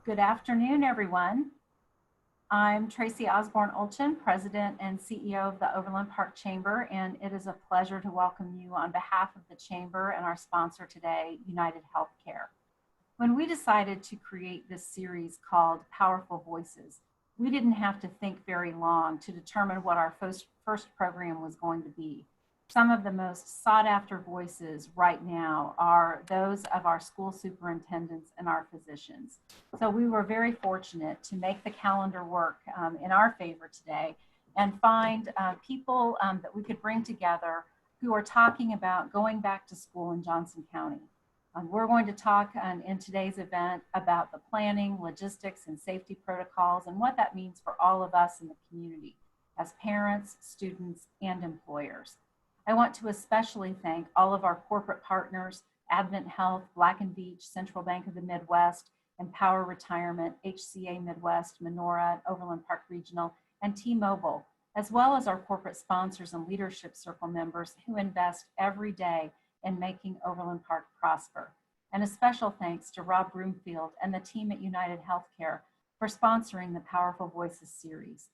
Good afternoon, everyone. I'm Tracy Osborne Olchin, President and CEO of the Overland Park Chamber, and it is a pleasure to welcome you on behalf of the Chamber and our sponsor today, United Healthcare. When we decided to create this series called Powerful Voices, we didn't have to think very long to determine what our first program was going to be. Some of the most sought after voices right now are those of our school superintendents and our physicians. So we were very fortunate to make the calendar work in our favor today and find people that we could bring together who are talking about going back to school in Johnson County. We're going to talk in today's event about the planning, logistics, and safety protocols and what that means for all of us in the community as parents, students, and employers. I want to especially thank all of our corporate partners, Advent Health, Black & Veatch, Central Bank of the Midwest, Empower Retirement, HCA Midwest, Menorah, Overland Park Regional, and T-Mobile, as well as our corporate sponsors and leadership circle members who invest every day in making Overland Park prosper. And a special thanks to Rob Broomfield and the team at United Healthcare for sponsoring the Powerful Voices series.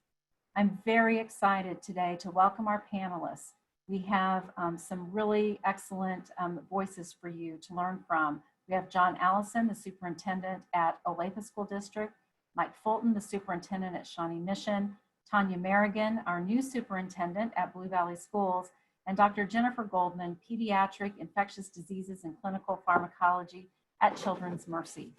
I'm very excited today to welcome our panelists. We have some really excellent voices for you to learn from. We have John Allison, the superintendent at Olathe School District, Mike Fulton, the superintendent at Shawnee Mission, Tanya Merrigan, our new superintendent at Blue Valley Schools, and Dr. Jennifer Goldman, pediatric infectious diseases and clinical pharmacology at Children's Mercy.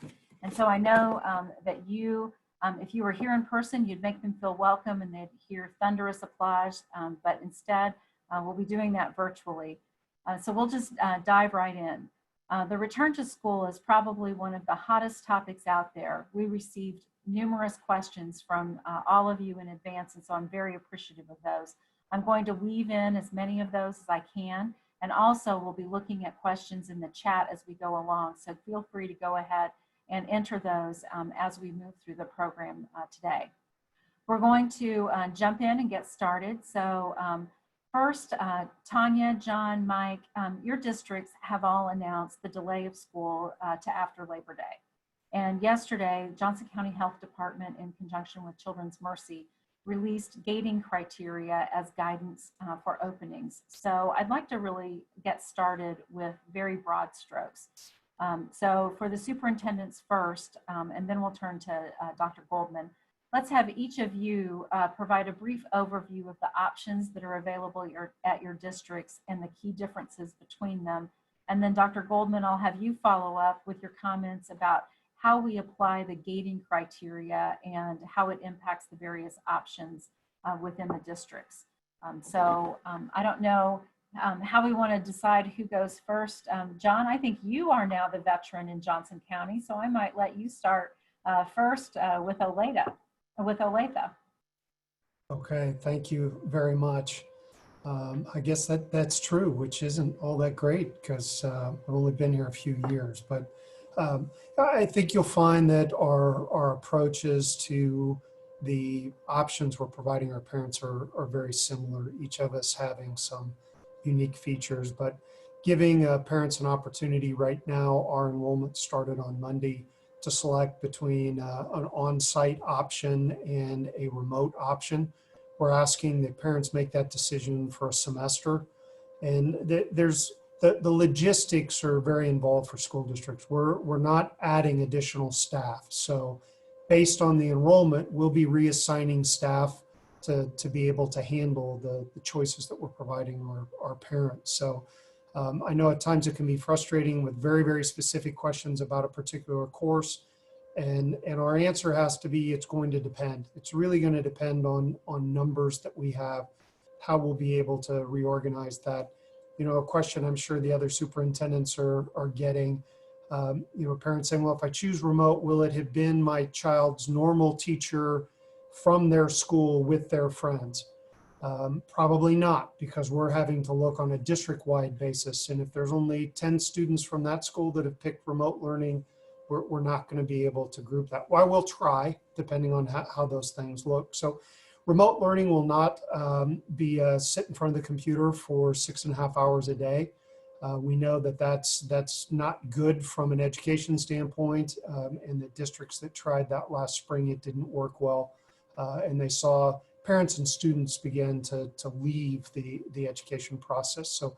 And so I know that you, if you were here in person, you'd make them feel welcome and they'd hear thunderous applause, but instead, we'll be doing that virtually. So we'll just dive right in. The return to school is probably one of the hottest topics out there. We received numerous questions from all of you in advance, and so I'm very appreciative of those. I'm going to weave in as many of those as I can, and also we'll be looking at questions in the chat as we go along, so feel free to go ahead and enter those as we move through the program today. We're going to jump in and get started. So first, Tanya, John, Mike, your districts have all announced the delay of school to after Labor Day. And yesterday, Johnson County Health Department, in conjunction with Children's Mercy, released gating criteria as guidance for openings. So I'd like to really get started with very broad strokes. So for the superintendents first, and then we'll turn to Dr. Goldman. Let's have each of you provide a brief overview of the options that are available at your districts and the key differences between them. And then Dr. Goldman, I'll have you follow up with your comments about how we apply the gating criteria and how it impacts the various options within the districts. I don't know how we want to decide who goes first. John, I think you are now the veteran in Johnson County, so I might let you start first with Olathe. Okay, thank you very much. I guess that's true, which isn't all that great because I've only been here a few years, but I think you'll find that our approaches to the options we're providing our parents are very similar, each of us having some unique features, but giving parents an opportunity right now. Our enrollment started on Monday to select between an on-site option and a remote option. We're asking that parents make that decision for a semester. And the logistics are very involved for school districts. We're not adding additional staff. So based on the enrollment, we'll be reassigning staff to be able to handle the choices that we're providing our parents. So I know at times it can be frustrating with very, very specific questions about a particular course. And our answer has to be, it's going to depend. It's really going to depend on numbers that we have, how we'll be able to reorganize that. You know, a question I'm sure the other superintendents are getting, you know, parents saying, well, if I choose remote, will it have been my child's normal teacher from their school with their friends? Probably not, because we're having to look on a district-wide basis. And if there's only 10 students from that school that have picked remote learning, we're not going to be able to group that. Well, we'll try, depending on how those things look. So remote learning will not be sit in front of the computer for 6.5 hours a day. We know that that's not good from an education standpoint, and the districts that tried that last spring, it didn't work well, and they saw parents and students begin to leave the education process. So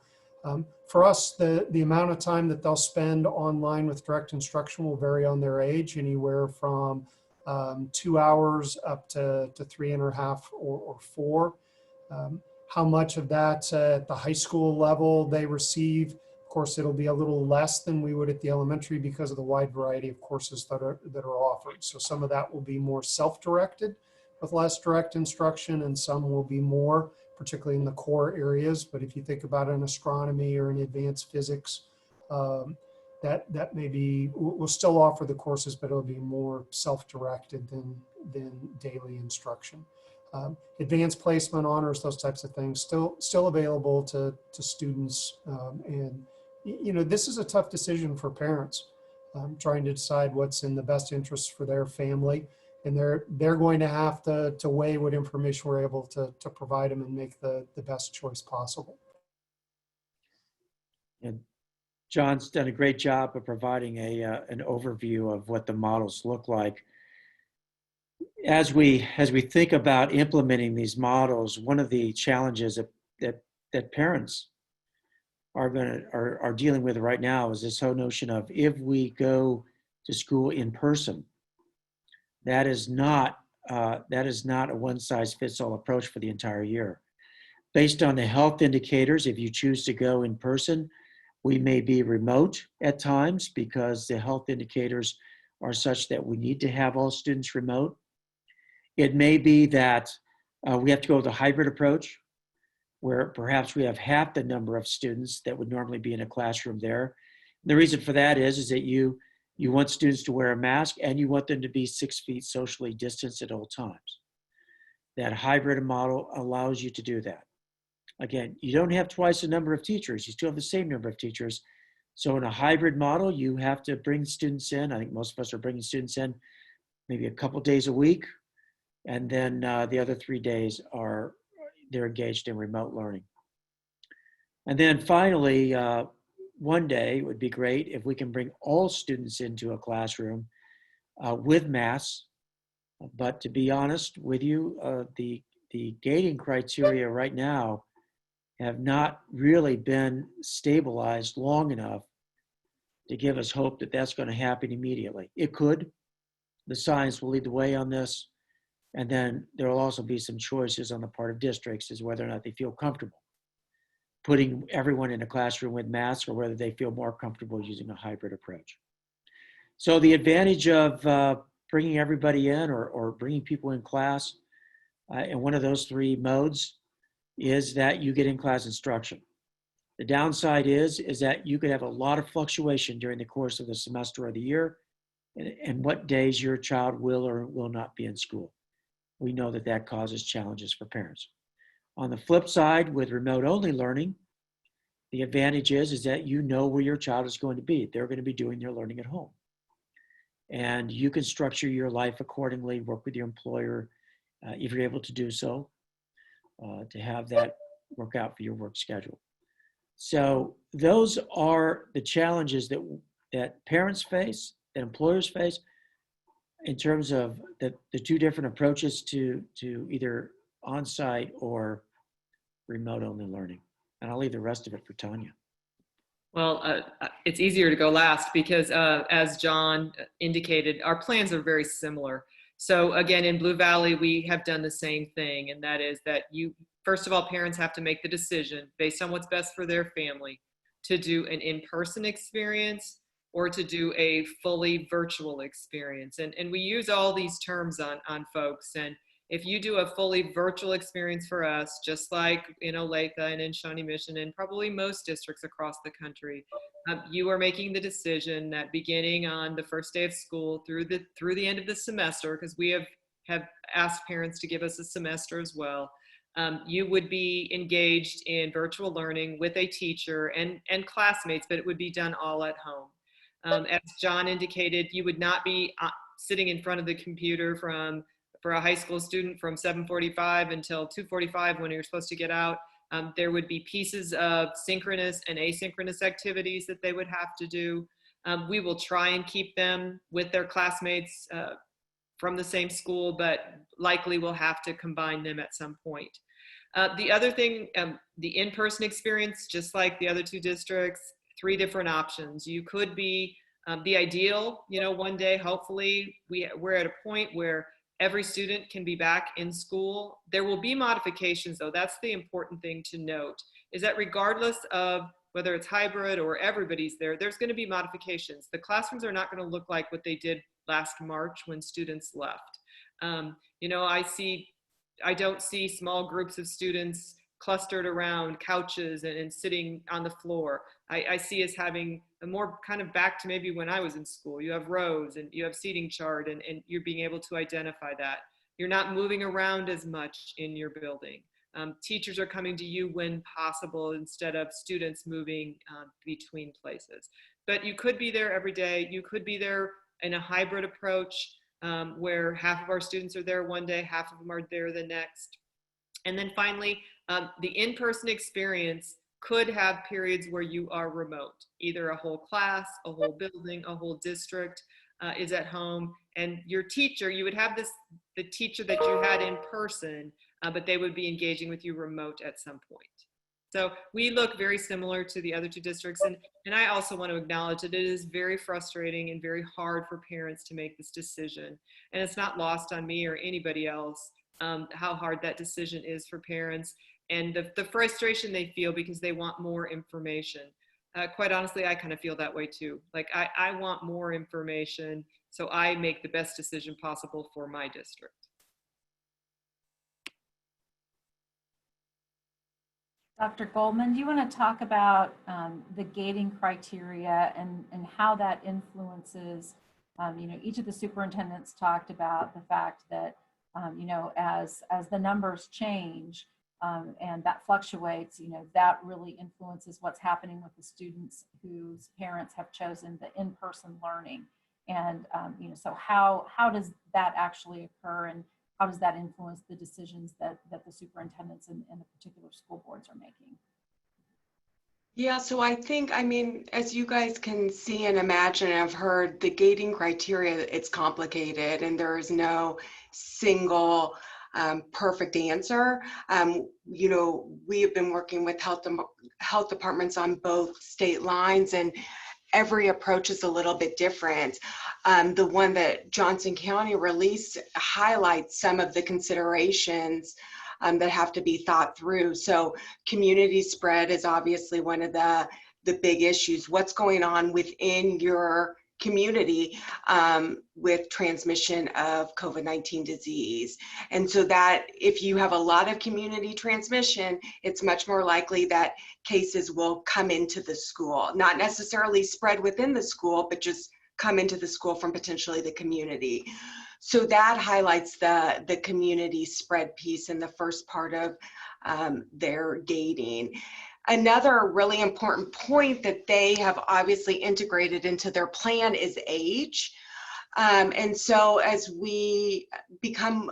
for us, the amount of time that they'll spend online with direct instruction will vary on their age, anywhere from 2 hours up to 3.5 or 4. How much of that at the high school level they receive, of course, it'll be a little less than we would at the elementary because of the wide variety of courses that are offered. So some of that will be more self-directed with less direct instruction, and some will be more, particularly in the core areas. But if you think about an astronomy or an advanced physics, that may be, we'll still offer the courses, but it'll be more self-directed than daily instruction. Advanced placement, honors, those types of things, still available to students. And this is a tough decision for parents, trying to decide what's in the best interest for their family. And they're going to have to weigh what information we're able to provide them and make the best choice possible. And John's done a great job of providing an overview of what the models look like. As we think about implementing these models, one of the challenges that parents are dealing with right now is this whole notion of, if we go to school in person, that is not a one-size-fits-all approach for the entire year. Based on the health indicators, if you choose to go in person, we may be remote at times because the health indicators are such that we need to have all students remote. It may be that we have to go with a hybrid approach, where perhaps we have half the number of students that would normally be in a classroom there. The reason for that is that you want students to wear a mask, and you want them to be 6 feet socially distanced at all times. That hybrid model allows you to do that. Again, you don't have twice the number of teachers. You still have the same number of teachers. So in a hybrid model, you have to bring students in. I think most of us are bringing students in maybe a couple days a week. And then the other 3 days they're engaged in remote learning. And then finally, one day it would be great if we can bring all students into a classroom with masks. But to be honest with you, the gating criteria right now have not really been stabilized long enough to give us hope that that's going to happen immediately. It could. The science will lead the way on this. And then there will also be some choices on the part of districts as whether or not they feel comfortable putting everyone in a classroom with masks, or whether they feel more comfortable using a hybrid approach. So the advantage of bringing everybody in or bringing people in class in one of those 3 modes is that you get in-class instruction. The downside is that you could have a lot of fluctuation during the course of the semester or the year, and what days your child will or will not be in school. We know that causes challenges for parents. On the flip side, with remote-only learning, the advantage is that you know where your child is going to be. They're going to be doing their learning at home. And you can structure your life accordingly, work with your employer, if you're able to do so, to have that work out for your work schedule. So those are the challenges that parents face, that employers face, in terms of the 2 different approaches to either on-site or remote-only learning. And I'll leave the rest of it for Tanya. Well, it's easier to go last because as John indicated, our plans are very similar. So again, in Blue Valley, we have done the same thing. And that is that first of all, parents have to make the decision based on what's best for their family to do an in-person experience or to do a fully virtual experience. And we use all these terms on folks. And if you do a fully virtual experience for us, just like in Olathe and in Shawnee Mission and probably most districts across the country, you are making the decision that beginning on the first day of school through the end of the semester, because we have asked parents to give us a semester as well, you would be engaged in virtual learning with a teacher and classmates, but it would be done all at home. As John indicated, you would not be sitting in front of the computer for a high school student from 7:45 until 2:45 when you're supposed to get out. There would be pieces of synchronous and asynchronous activities that they would have to do. We will try and keep them with their classmates from the same school, but likely we'll have to combine them at some point. The other thing, the in-person experience, just like the other two districts, 3 different options. You could be the ideal, one day, hopefully, we're at a point where every student can be back in school. There will be modifications, though. That's the important thing to note, is that regardless of whether it's hybrid or everybody's there, there's going to be modifications. The classrooms are not going to look like what they did last March when students left. I don't see small groups of students clustered around couches and sitting on the floor. I see us having a more kind of back to maybe when I was in school. You have rows and you have seating chart, and you're being able to identify that. You're not moving around as much in your building. Teachers are coming to you when possible instead of students moving between places. But you could be there every day. You could be there in a hybrid approach where half of our students are there one day, half of them are there the next. And then finally, the in-person experience could have periods where you are remote, either a whole class, a whole building, a whole district is at home. And your teacher, you would have the teacher that you had in person, but they would be engaging with you remote at some point. So we look very similar to the other two districts. And I also want to acknowledge that it is very frustrating and very hard for parents to make this decision. And it's not lost on me or anybody else how hard that decision is for parents, and the frustration they feel because they want more information. Quite honestly, I kind of feel that way too. Like I want more information so I make the best decision possible for my district. Dr. Goldman, do you want to talk about the gating criteria and how that influences, each of the superintendents talked about the fact that, as the numbers change and that fluctuates, that really influences what's happening with the students whose parents have chosen the in-person learning. And, so how does that actually occur, and how does that influence the decisions that the superintendents and the particular school boards are making? Yeah, so I think, as you guys can see and imagine, I've heard the gating criteria, it's complicated and there is no single perfect answer. We have been working with health departments on both state lines, and every approach is a little bit different. The one that Johnson County released highlights some of the considerations that have to be thought through. So community spread is obviously one of the big issues. What's going on within your community with transmission of COVID-19 disease? And so that if you have a lot of community transmission, it's much more likely that cases will come into the school, not necessarily spread within the school, but just come into the school from potentially the community. So that highlights the community spread piece in the first part of their gating. Another really important point that they have obviously integrated into their plan is age. And so as we become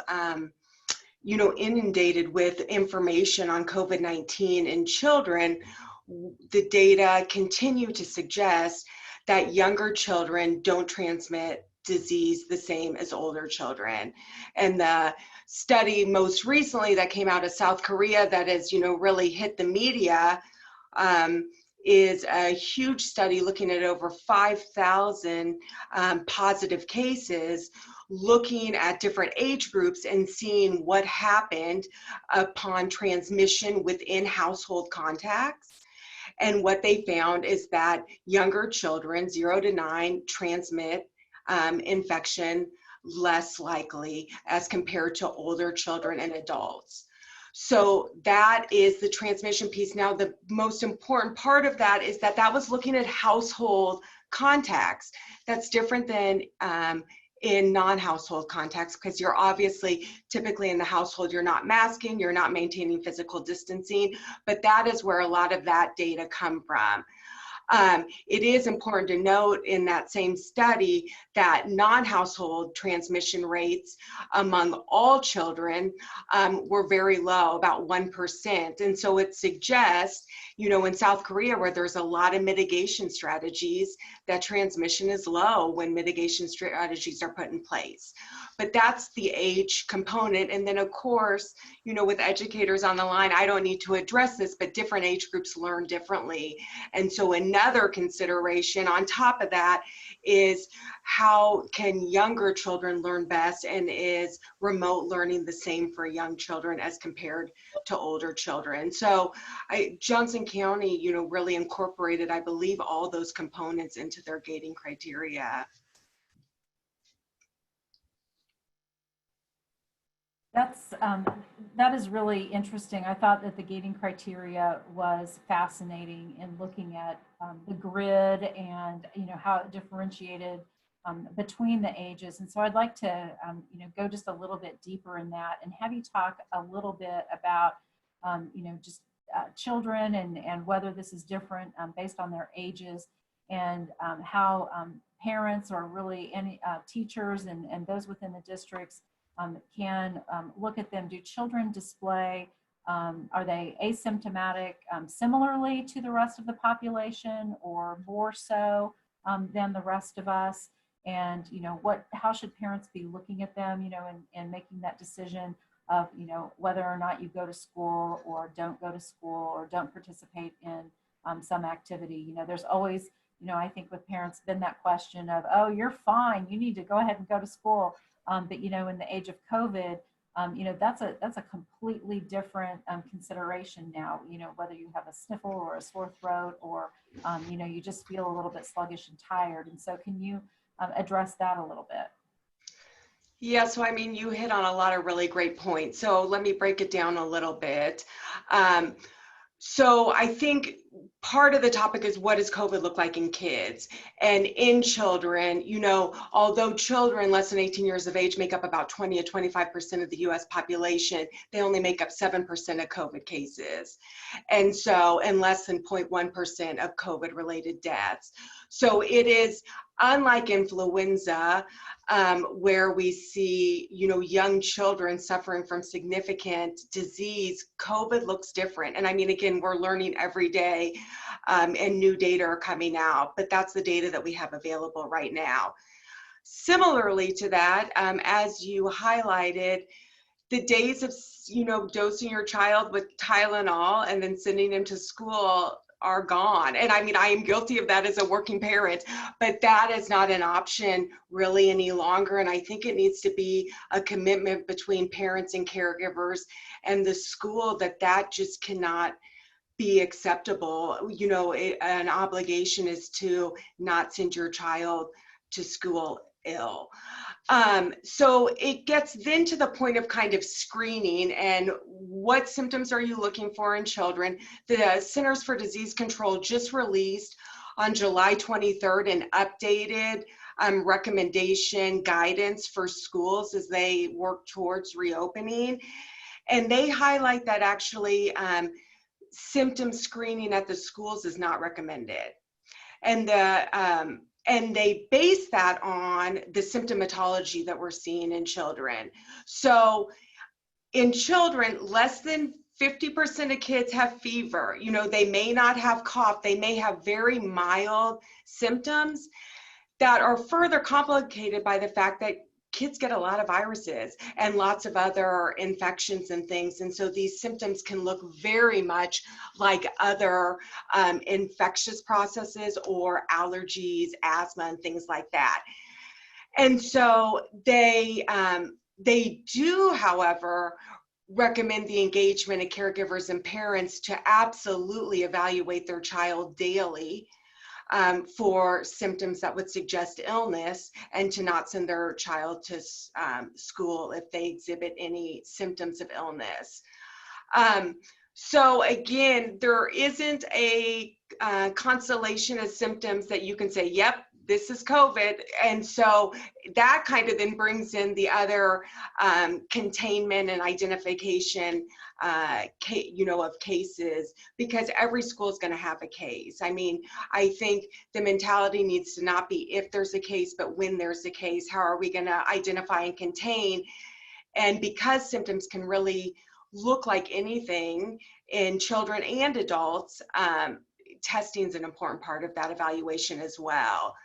inundated with information on COVID-19 in children, the data continue to suggest that younger children don't transmit disease the same as older children. And the study most recently that came out of South Korea that has, really hit the media is a huge study looking at over 5,000 positive cases, looking at different age groups and seeing what happened upon transmission within household contacts. And what they found is that younger children, 0 to 9, transmit infection less likely as compared to older children and adults. So that is the transmission piece. Now, the most important part of that is that was looking at household contacts. That's different than in non-household contacts, because you're obviously typically in the household, you're not masking, you're not maintaining physical distancing, but that is where a lot of that data come from. It is important to note in that same study that non-household transmission rates among all children were very low, about 1%. And so it suggests, you know, in South Korea, where there's a lot of mitigation strategies, that transmission is low when mitigation strategies are put in place. But that's the age component. And then of course, you know, with educators on the line, I don't need to address this, but different age groups learn differently. And so another consideration on top of that is how can younger children learn best, and is remote learning the same for young children as compared to older children? So Johnson County, you know, really incorporated, I believe, all those components into their gating criteria. That is really interesting. I thought that the gating criteria was fascinating in looking at the grid and, you know, how it differentiated between the ages. And so I'd like to, you know, go just a little bit deeper in that and have you talk a little bit about, you know, just children and whether this is different based on their ages, and how parents or really any teachers and those within the districts can look at them. Do children display, are they asymptomatic similarly to the rest of the population, or more so than the rest of us? And, you know, how should parents be looking at them, you know, and making that decision of, you know, whether or not you go to school or don't go to school or don't participate in some activity? You know, there's always, you know, I think with parents been that question of, oh, you're fine, you need to go ahead and go to school. But, you know, in the age of COVID, you know, that's a completely different consideration now, you know, whether you have a sniffle or a sore throat, or, you know, you just feel a little bit sluggish and tired. And so can you address that a little bit? Yeah, so I mean, you hit on a lot of really great points. So let me break it down a little bit. So I think part of the topic is, what does COVID look like in kids? And in children, you know, although children less than 18 years of age make up about 20 to 25% of the US population, they only make up 7% of COVID cases. And so, and less than 0.1% of COVID related deaths. So it is unlike influenza, where we see, you know, young children suffering from significant disease. COVID looks different. And I mean, again, we're learning every day, and new data are coming out, but that's the data that we have available right now. Similarly to that, as you highlighted, the days of, you know, dosing your child with Tylenol and then sending him to school are gone. And I mean, I am guilty of that as a working parent, but that is not an option really any longer. And I think it needs to be a commitment between parents and caregivers and the school that just cannot be acceptable. You know, an obligation is to not send your child to school ill. So it gets then to the point of kind of screening and what symptoms are you looking for in children. The Centers for Disease Control just released on July 23rd an updated recommendation guidance for schools as they work towards reopening. And they highlight that actually symptom screening at the schools is not recommended. And they base that on the symptomatology that we're seeing in children. So in children, less than 50% of kids have fever. You know, they may not have cough. They may have very mild symptoms that are further complicated by the fact that kids get a lot of viruses and lots of other infections and things. And so these symptoms can look very much like other infectious processes or allergies, asthma, and things like that. And so they do, however, recommend the engagement of caregivers and parents to absolutely evaluate their child daily for symptoms that would suggest illness, and to not send their child to school if they exhibit any symptoms of illness. So again, there isn't a constellation of symptoms that you can say, yep, this is COVID. And so that kind of then brings in the other containment and identification, of cases, because every school is going to have a case. I mean, I think the mentality needs to not be if there's a case, but when there's a case, how are we going to identify and contain? And because symptoms can really look like anything in children and adults, testing is an important part of that evaluation as well.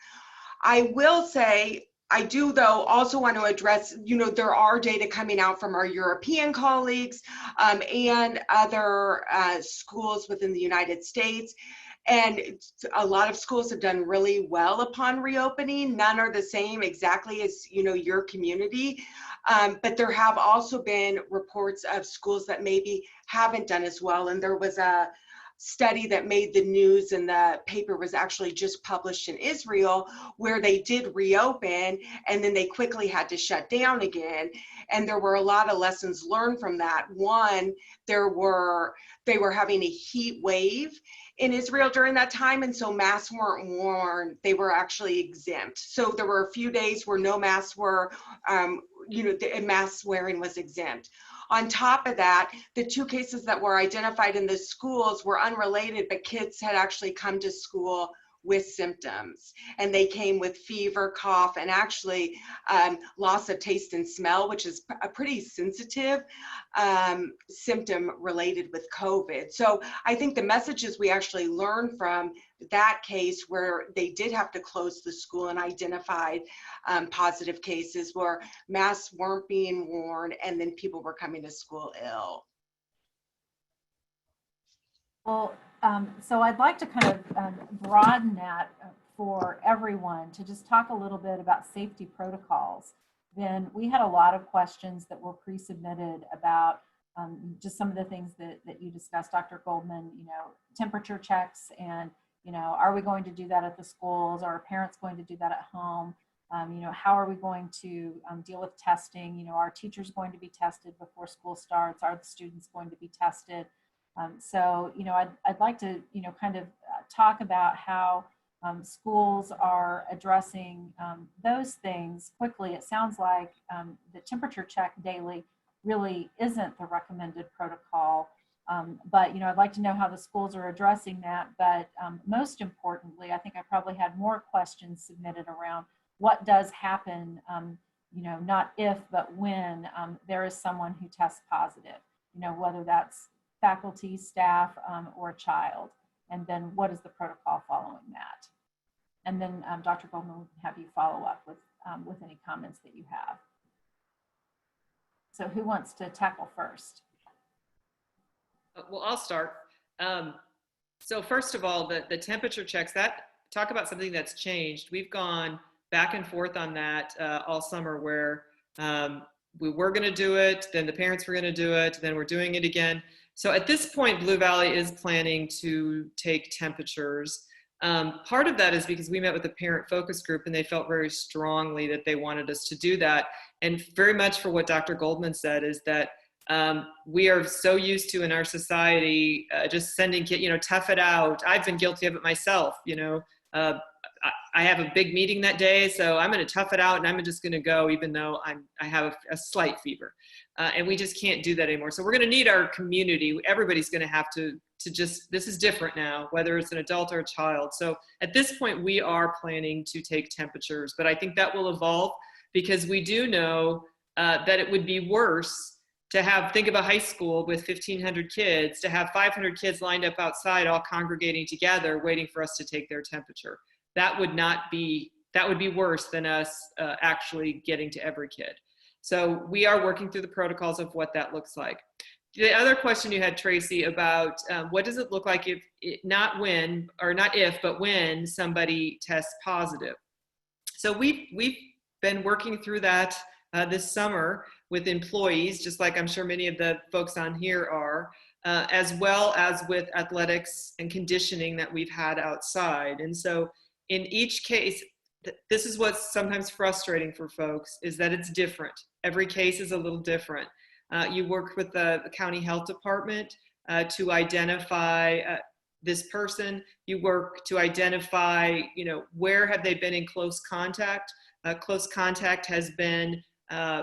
I will say, I do though also want to address, there are data coming out from our European colleagues and other schools within the United States. And a lot of schools have done really well upon reopening. None are the same exactly as, your community. But there have also been reports of schools that maybe haven't done as well. And there was a study that made the news, and the paper was actually just published in Israel, where they did reopen and then they quickly had to shut down again. And there were a lot of lessons learned from that. One, they were having a heat wave in Israel during that time, and so masks weren't worn. They were actually exempt. So there were a few days where no masks were, the mask wearing was exempt. On top of that, the 2 cases that were identified in the schools were unrelated, but kids had actually come to school with symptoms, and they came with fever, cough, and actually loss of taste and smell, which is a pretty sensitive symptom related with COVID. So I think the messages we actually learned from that case, where they did have to close the school and identified positive cases, where masks weren't being worn and then people were coming to school ill. Well, so I'd like to kind of broaden that for everyone to just talk a little bit about safety protocols. Then we had a lot of questions that were pre-submitted about just some of the things that you discussed, Dr. Goldman, temperature checks, and, are we going to do that at the schools? Are parents going to do that at home? How are we going to deal with testing? Are teachers going to be tested before school starts? Are the students going to be tested? So, I'd like to, kind of talk about how schools are addressing those things quickly. It sounds like the temperature check daily really isn't the recommended protocol. But, I'd like to know how the schools are addressing that. But most importantly, I think I probably had more questions submitted around what does happen, not if, but when there is someone who tests positive, whether that's faculty, staff, or a child, and then what is the protocol following that? And then Dr. Goldman, we can have you follow up with any comments that you have. So who wants to tackle first? Well, I'll start. So first of all, the temperature checks, talk about something that's changed. We've gone back and forth on that all summer, where we were going to do it, then the parents were going to do it, then we're doing it again. So at this point, Blue Valley is planning to take temperatures. Part of that is because we met with a parent focus group, and they felt very strongly that they wanted us to do that. And very much for what Dr. Goldman said is that we are so used to in our society just sending kids, tough it out. I've been guilty of it myself. I have a big meeting that day, so I'm going to tough it out and I'm just going to go, even though I have a slight fever. And we just can't do that anymore. So we're going to need our community. Everybody's going to have to just, this is different now, whether it's an adult or a child. So at this point, we are planning to take temperatures, but I think that will evolve, because we do know that it would be worse to think of a high school with 1,500 kids, to have 500 kids lined up outside, all congregating together, waiting for us to take their temperature. That would be worse than us actually getting to every kid. So we are working through the protocols of what that looks like. The other question you had, Tracy, about what does it look like not if, but when somebody tests positive. So we've been working through that this summer with employees, just like I'm sure many of the folks on here are, as well as with athletics and conditioning that we've had outside. And so in each case, this is what's sometimes frustrating for folks, is that it's different. Every case is a little different. You work with the county health department to identify this person. You work to identify, where have they been in close contact. Close contact has been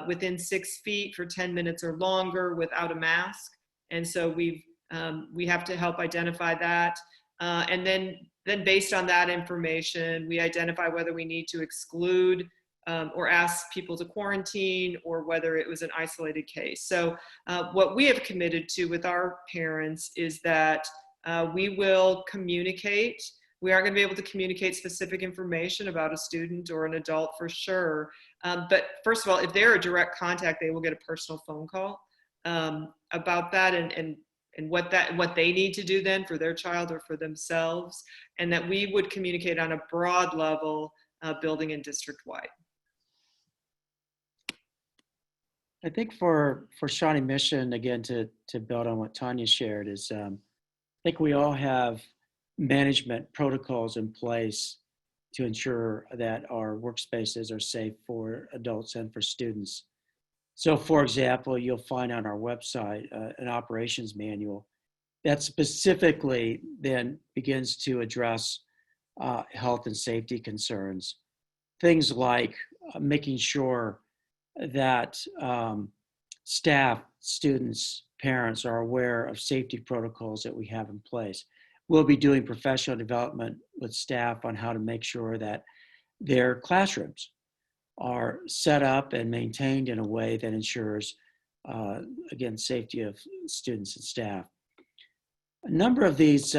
within 6 feet for 10 minutes or longer without a mask. And so we have to help identify that. And then based on that information, we identify whether we need to exclude or ask people to quarantine, or whether it was an isolated case. So what we have committed to with our parents is that we will communicate. We aren't going to be able to communicate specific information about a student or an adult for sure. But first of all, if they're a direct contact, they will get a personal phone call about that and what they need to do then for their child or for themselves, and that we would communicate on a broad level, building and district-wide. I think for Shawnee Mission, again, to build on what Tanya shared, is I think we all have management protocols in place to ensure that our workspaces are safe for adults and for students. So for example, you'll find on our website an operations manual that specifically then begins to address health and safety concerns. Things like making sure that staff, students, parents are aware of safety protocols that we have in place. We'll be doing professional development with staff on how to make sure that their classrooms are set up and maintained in a way that ensures, again, safety of students and staff. A number of these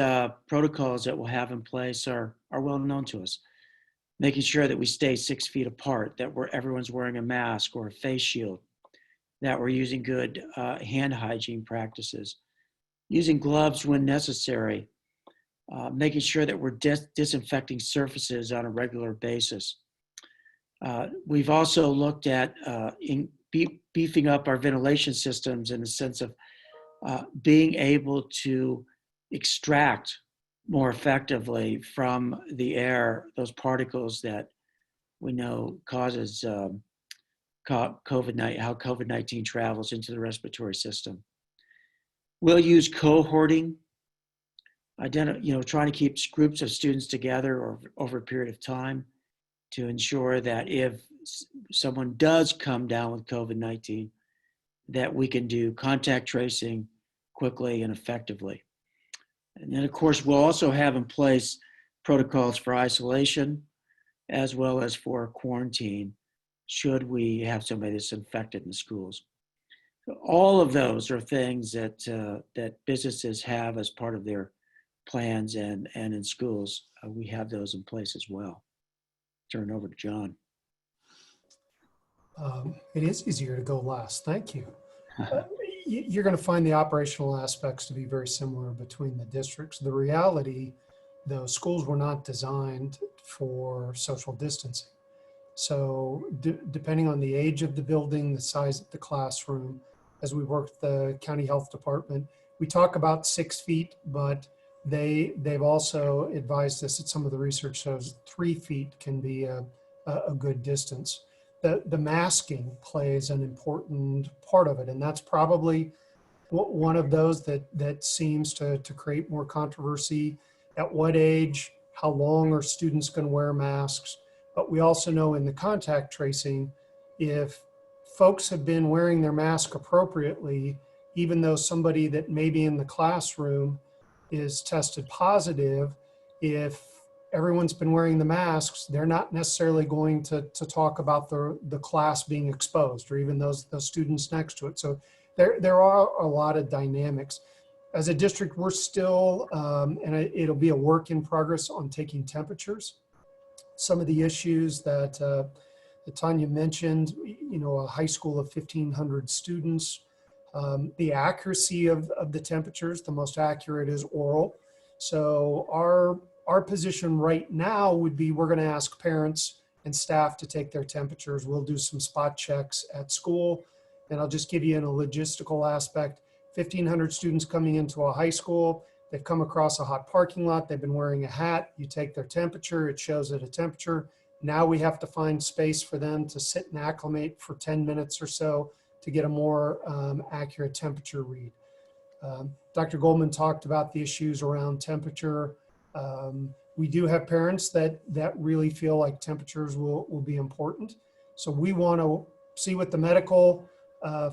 protocols that we'll have in place are well known to us. Making sure that we stay 6 feet apart, that everyone's wearing a mask or a face shield, that we're using good hand hygiene practices, using gloves when necessary, making sure that we're disinfecting surfaces on a regular basis. We've also looked at beefing up our ventilation systems in the sense of being able to extract more effectively from the air those particles that we know causes COVID-19, how COVID-19 travels into the respiratory system. We'll use cohorting, trying to keep groups of students together over a period of time to ensure that if someone does come down with COVID-19, that we can do contact tracing quickly and effectively. And then, of course, we'll also have in place protocols for isolation as well as for quarantine should we have somebody that's infected in the schools. So all of those are things that businesses have as part of their plans, and in schools, we have those in place as well. Turn it over to John. It is easier to go last. Thank you. You're going to find the operational aspects to be very similar between the districts. The reality, though, schools were not designed for social distancing. So depending on the age of the building, the size of the classroom, as we work with the county health department, we talk about 6 feet, but they've also advised us that some of the research shows 3 feet can be a good distance. The masking plays an important part of it, and that's probably one of those that seems to create more controversy. At what age, how long are students going to wear masks? But we also know in the contact tracing, if folks have been wearing their mask appropriately, even though somebody that may be in the classroom is tested positive, if everyone's been wearing the masks, they're not necessarily going to talk about the class being exposed, or even those students next to it. So there are a lot of dynamics. As a district, we're still, and it'll be a work in progress on taking temperatures. Some of the issues that Tanya mentioned, a high school of 1,500 students, the accuracy of the temperatures, the most accurate is oral. So our position right now would be we're going to ask parents and staff to take their temperatures. We'll do some spot checks at school. And I'll just give you in a logistical aspect, 1,500 students coming into a high school. They've come across a hot parking lot. They've been wearing a hat. You take their temperature. It shows at a temperature. Now we have to find space for them to sit and acclimate for 10 minutes or so to get a more accurate temperature read. Dr. Goldman talked about the issues around temperature. We do have parents that really feel like temperatures will be important. So we want to see what the medical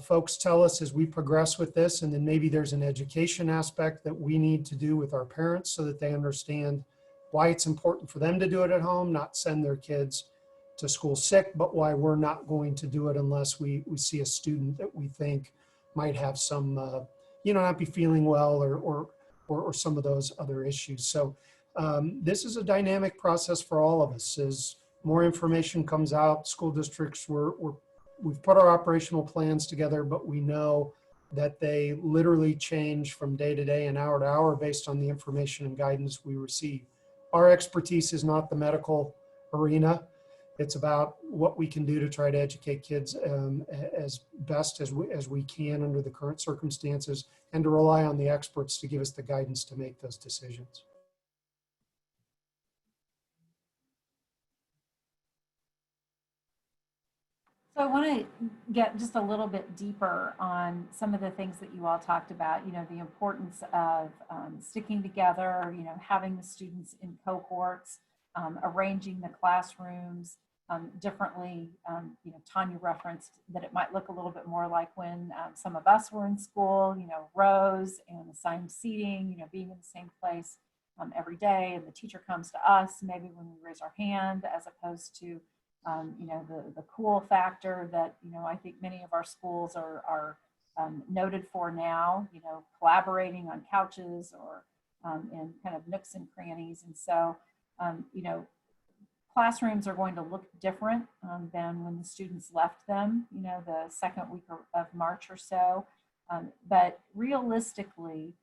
folks tell us as we progress with this. And then maybe there's an education aspect that we need to do with our parents so that they understand why it's important for them to do it at home, not send their kids to school sick, but why we're not going to do it unless we see a student that we think might have some, not be feeling well or some of those other issues. So this is a dynamic process for all of us. As more information comes out, school districts, we've put our operational plans together, but we know that they literally change from day to day and hour to hour based on the information and guidance we receive. Our expertise is not the medical arena. It's about what we can do to try to educate kids as best as we can under the current circumstances, and to rely on the experts to give us the guidance to make those decisions. So I want to get just a little bit deeper on some of the things that you all talked about, the importance of sticking together, having the students in cohorts, arranging the classrooms differently. Tanya referenced that it might look a little bit more like when some of us were in school, rows and assigned seating, being in the same place every day, and the teacher comes to us maybe when we raise our hand, as opposed to the cool factor that, I think many of our schools are noted for now, collaborating on couches or in kind of nooks and crannies. And so, classrooms are going to look different than when the students left them, the second week of March or so. But realistically,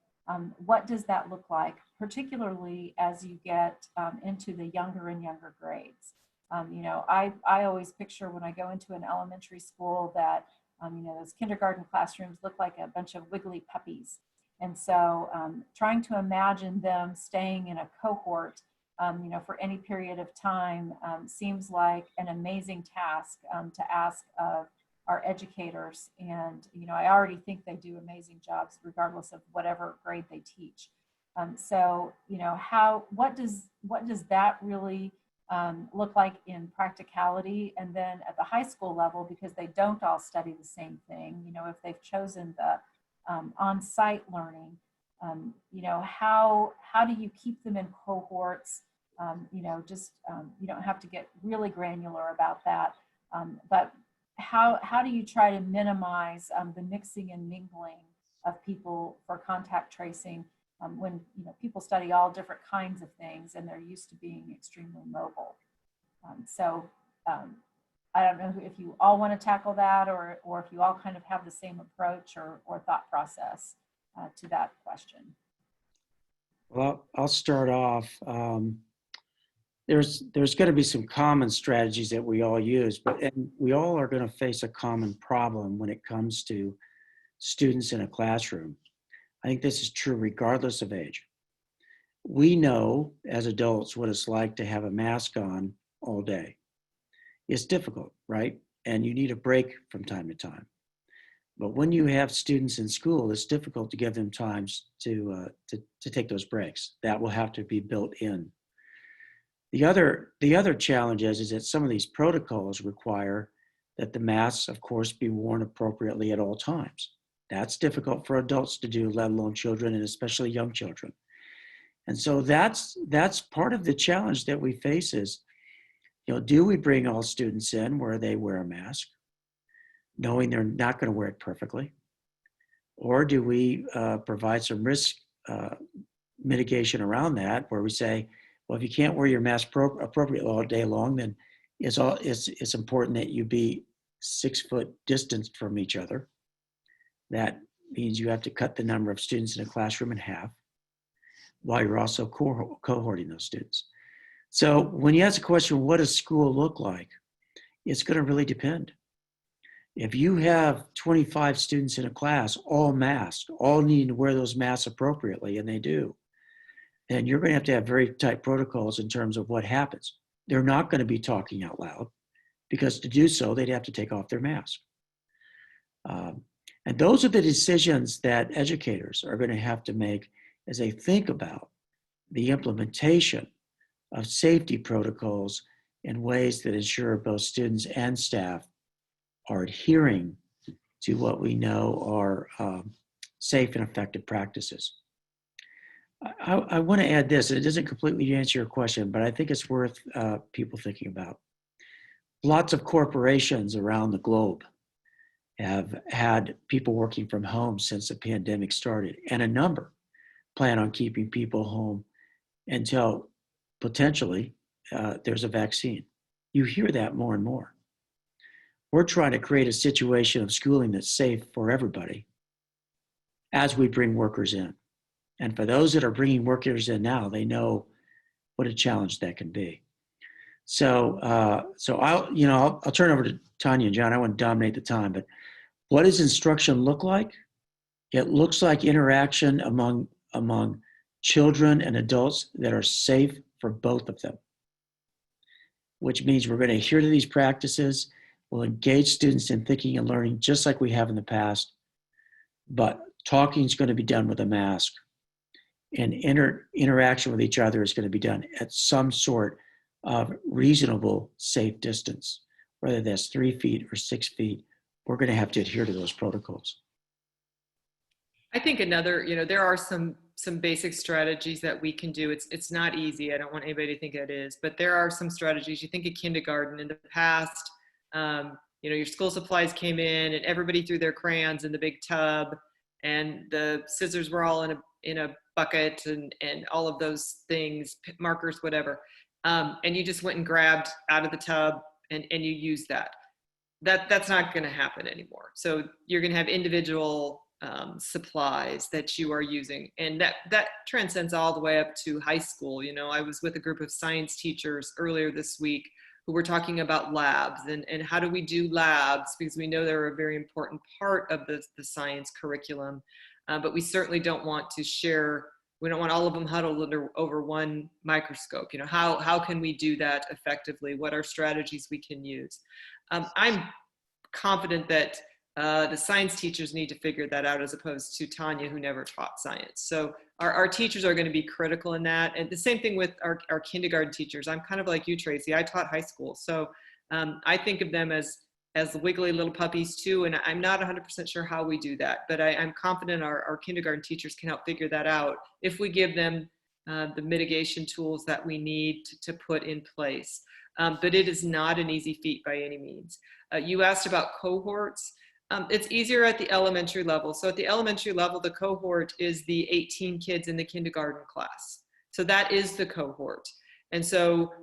what does that look like, particularly as you get into the younger and younger grades? I always picture when I go into an elementary school that, those kindergarten classrooms look like a bunch of wiggly puppies. And so trying to imagine them staying in a cohort, for any period of time seems like an amazing task to ask of our educators. And, I already think they do amazing jobs regardless of whatever grade they teach. So, what does that really look like in practicality? And then at the high school level, because they don't all study the same thing, if they've chosen the on-site learning, how do you keep them in cohorts? You don't have to get really granular about that, but how do you try to minimize the mixing and mingling of people for contact tracing when people study all different kinds of things and they're used to being extremely mobile? I don't know if you all want to tackle that, or if you all kind of have the same approach or thought process to that question. Well, I'll start off. There's going to be some common strategies that we all use, and we all are going to face a common problem when it comes to students in a classroom. I think this is true regardless of age. We know as adults what it's like to have a mask on all day. It's difficult, right? And you need a break from time to time. But when you have students in school, it's difficult to give them times to take those breaks. That will have to be built in. The other challenge is that some of these protocols require that the masks, of course, be worn appropriately at all times. That's difficult for adults to do, let alone children, and especially young children. And so that's part of the challenge that we face is, do we bring all students in where they wear a mask, knowing they're not going to wear it perfectly? Or do we provide some risk mitigation around that, where we say, well, if you can't wear your mask appropriately all day long, then it's important that you be 6 foot distanced from each other. That means you have to cut the number of students in a classroom in half, while you're also cohorting those students. So when you ask the question, what does school look like? It's going to really depend. If you have 25 students in a class, all masked, all needing to wear those masks appropriately, and they do, then you're going to have very tight protocols in terms of what happens. They're not going to be talking out loud, because to do so, they'd have to take off their mask. And those are the decisions that educators are going to have to make as they think about the implementation of safety protocols in ways that ensure both students and staff are adhering to what we know are safe and effective practices. I want to add this, and it doesn't completely answer your question, but I think it's worth people thinking about. Lots of corporations around the globe have had people working from home since the pandemic started, and a number plan on keeping people home until potentially there's a vaccine. You hear that more and more. We're trying to create a situation of schooling that's safe for everybody as we bring workers in. And for those that are bringing workers in now, they know what a challenge that can be. So I'll turn over to Tanya and John. I want to dominate the time, but what does instruction look like? It looks like interaction among children and adults that are safe for both of them, which means we're going to adhere to these practices. We'll engage students in thinking and learning just like we have in the past, but talking is going to be done with a mask, and interaction with each other is going to be done at some sort of reasonable, safe distance, whether that's 3 feet or 6 feet. We're going to have to adhere to those protocols. I think another, there are some basic strategies that we can do. It's not easy. I don't want anybody to think it is, but there are some strategies. You think of kindergarten in the past, your school supplies came in and everybody threw their crayons in the big tub, and the scissors were all in a bucket, and all of those things, markers, whatever. And you just went and grabbed out of the tub and you used that. That's not going to happen anymore. So you're going to have individual supplies that you are using, and that transcends all the way up to high school. I was with a group of science teachers earlier this week who were talking about labs and how do we do labs, because we know they're a very important part of the science curriculum, but we certainly don't want to share. We don't want all of them huddled over one microscope. How can we do that effectively? What are strategies we can use? I'm confident that the science teachers need to figure that out, as opposed to Tanya, who never taught science. So our teachers are going to be critical in that. And the same thing with our kindergarten teachers. I'm kind of like you, Tracy. I taught high school. So I think of them as wiggly little puppies too. And I'm not 100% sure how we do that, but I'm confident our kindergarten teachers can help figure that out if we give them the mitigation tools that we need to put in place. But it is not an easy feat by any means. You asked about cohorts. It's easier at the elementary level. So at the elementary level, the cohort is the 18 kids in the kindergarten class. So that is the cohort. And so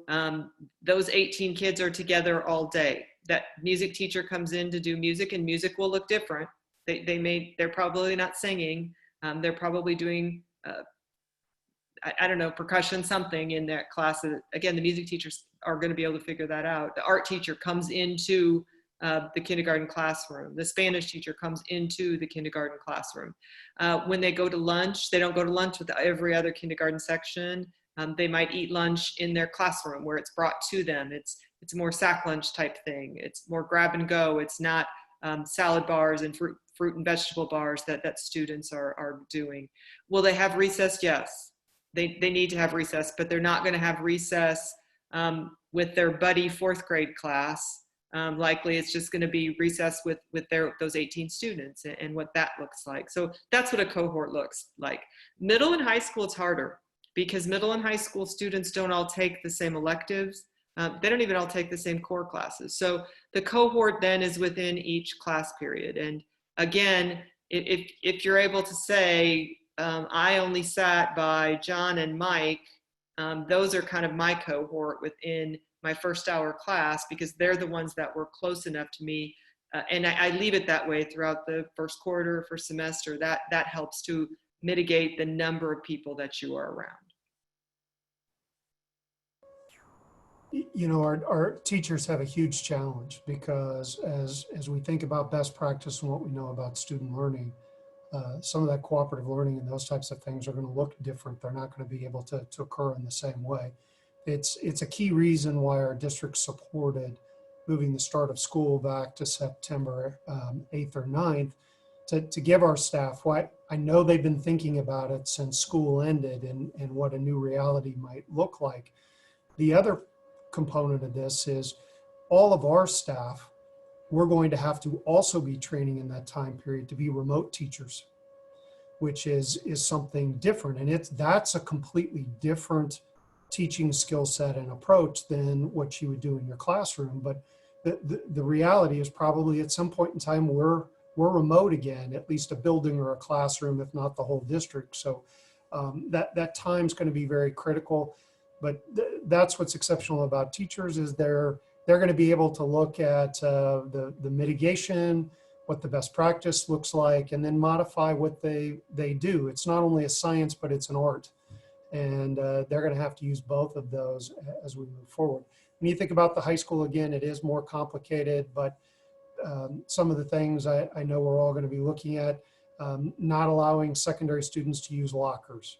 those 18 kids are together all day. That music teacher comes in to do music, and music will look different. They're probably not singing. They're probably doing, I don't know, percussion, something in that class. Again, the music teachers are going to be able to figure that out. The art teacher comes into the kindergarten classroom. The Spanish teacher comes into the kindergarten classroom. When they go to lunch, they don't go to lunch with every other kindergarten section. They might eat lunch in their classroom where it's brought to them. It's more sack lunch type thing. It's more grab and go. It's not salad bars and fruit and vegetable bars that students are doing. Will they have recess? Yes. They need to have recess, but they're not going to have recess with their buddy 4th grade class. Likely it's just going to be recess with those 18 students and what that looks like. So that's what a cohort looks like. Middle and high school, it's harder, because middle and high school students don't all take the same electives. They don't even all take the same core classes. So the cohort then is within each class period. And again, if you're able to say, I only sat by John and Mike, those are kind of my cohort within my first hour class, because they're the ones that were close enough to me. And I leave it that way throughout the first quarter, first semester. That helps to mitigate the number of people that you are around. Our teachers have a huge challenge, because as we think about best practice and what we know about student learning, some of that cooperative learning and those types of things are going to look different. They're not going to be able to occur in the same way. It's a key reason why our district supported moving the start of school back to September 8th or 9th, to give our staff what I know they've been thinking about it since school ended and what a new reality might look like. The other component of this is all of our staff, we're going to have to also be training in that time period to be remote teachers, which is something different. And that's a completely different teaching skill set and approach than what you would do in your classroom. But the reality is probably at some point in time, we're remote again, at least a building or a classroom, if not the whole district. So that time's going to be very critical. But that's what's exceptional about teachers is they're going to be able to look at the mitigation, what the best practice looks like, and then modify what they do. It's not only a science, but it's an art. And they're going to have to use both of those as we move forward. When you think about the high school, again, it is more complicated, but some of the things I know we're all going to be looking at, not allowing secondary students to use lockers,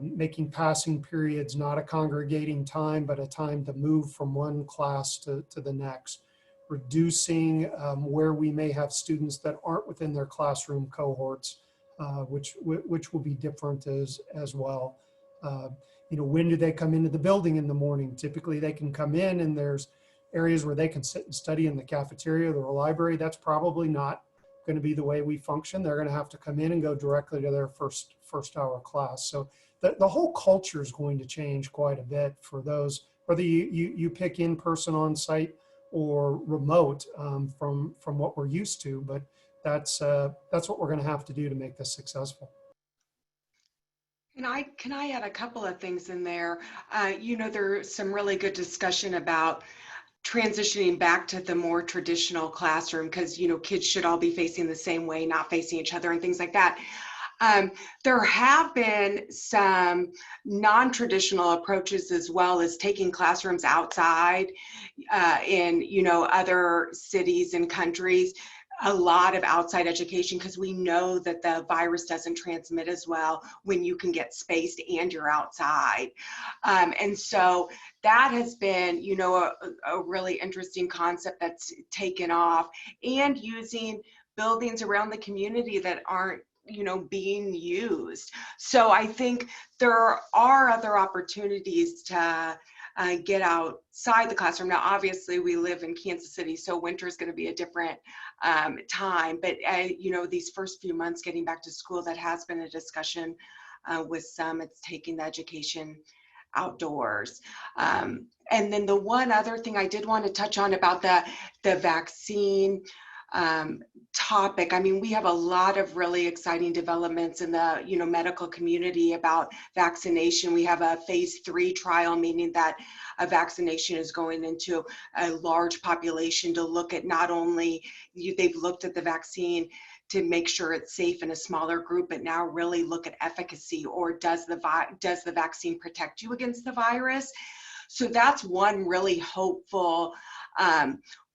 making passing periods not a congregating time, but a time to move from one class to the next, reducing where we may have students that aren't within their classroom cohorts, which will be different as well. When do they come into the building in the morning? Typically they can come in and there's areas where they can sit and study in the cafeteria or the library. That's probably not going to be the way we function. They're going to have to come in and go directly to their first hour class. So the whole culture is going to change quite a bit for those, whether you pick in person on site or remote from what we're used to. But that's what we're going to have to do to make this successful. Can I add a couple of things in there? There's some really good discussion about transitioning back to the more traditional classroom because, kids should all be facing the same way, not facing each other and things like that. There have been some non-traditional approaches as well as taking classrooms outside in, other cities and countries. A lot of outside education because we know that the virus doesn't transmit as well when you can get spaced and you're outside. And so that has been, a really interesting concept that's taken off, and using buildings around the community that aren't being used. So I think there are other opportunities to get outside the classroom. Now, obviously, we live in Kansas City, so winter is going to be a different time. But, these first few months getting back to school, that has been a discussion with some. It's taking the education outdoors. And then the one other thing I did want to touch on about the vaccine topic. I mean, we have a lot of really exciting developments in the medical community about vaccination. We have a phase 3 trial, meaning that a vaccination is going into a large population to look at not only they've looked at the vaccine to make sure it's safe in a smaller group, but now really look at efficacy, or does the vaccine protect you against the virus? So that's one really hopeful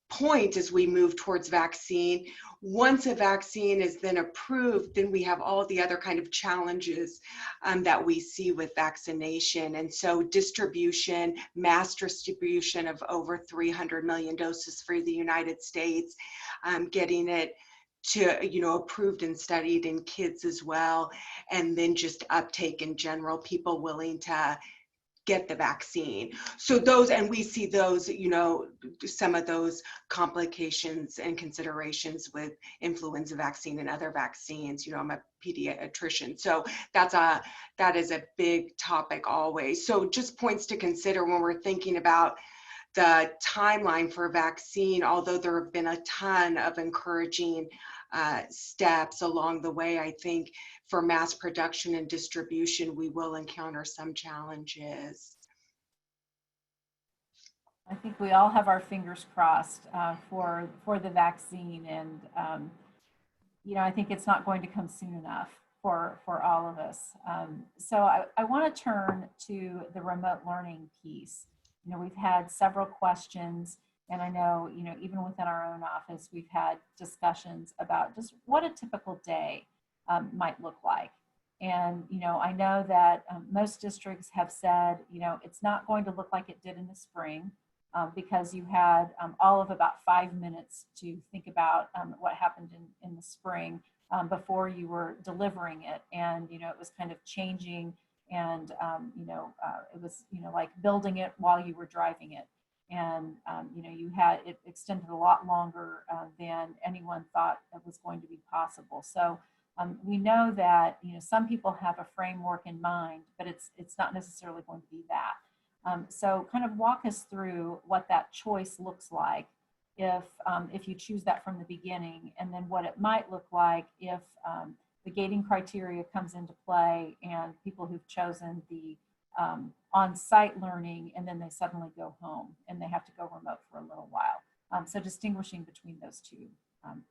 point as we move towards vaccine. Once a vaccine is then approved, then we have all the other kind of challenges that we see with vaccination. And so mass distribution of over 300 million doses for the United States, getting it to, approved and studied in kids as well. And then just uptake in general, people willing to get the vaccine. So those, and we see those, some of those complications and considerations with influenza vaccine and other vaccines. I'm a pediatrician, so that is a big topic always. So just points to consider when we're thinking about the timeline for vaccine, although there have been a ton of encouraging steps along the way. I think for mass production and distribution, we will encounter some challenges. I think we all have our fingers crossed for the vaccine, and I think it's not going to come soon enough for all of us. So I want to turn to the remote learning piece. We've had several questions, and I know, even within our own office, we've had discussions about just what a typical day might look like. And, I know that most districts have said, it's not going to look like it did in the spring. because you had all of about 5 minutes to think about what happened in the spring before you were delivering it. And, you know, it was kind of changing and, it was, like building it while you were driving it. And, you had, it extended a lot longer than anyone thought it was going to be possible. So we know that, some people have a framework in mind, but it's not necessarily going to be that. So kind of walk us through what that choice looks like if you choose that from the beginning, and then what it might look like if the gating criteria comes into play and people who've chosen the on-site learning and then they suddenly go home and they have to go remote for a little while. So distinguishing between those two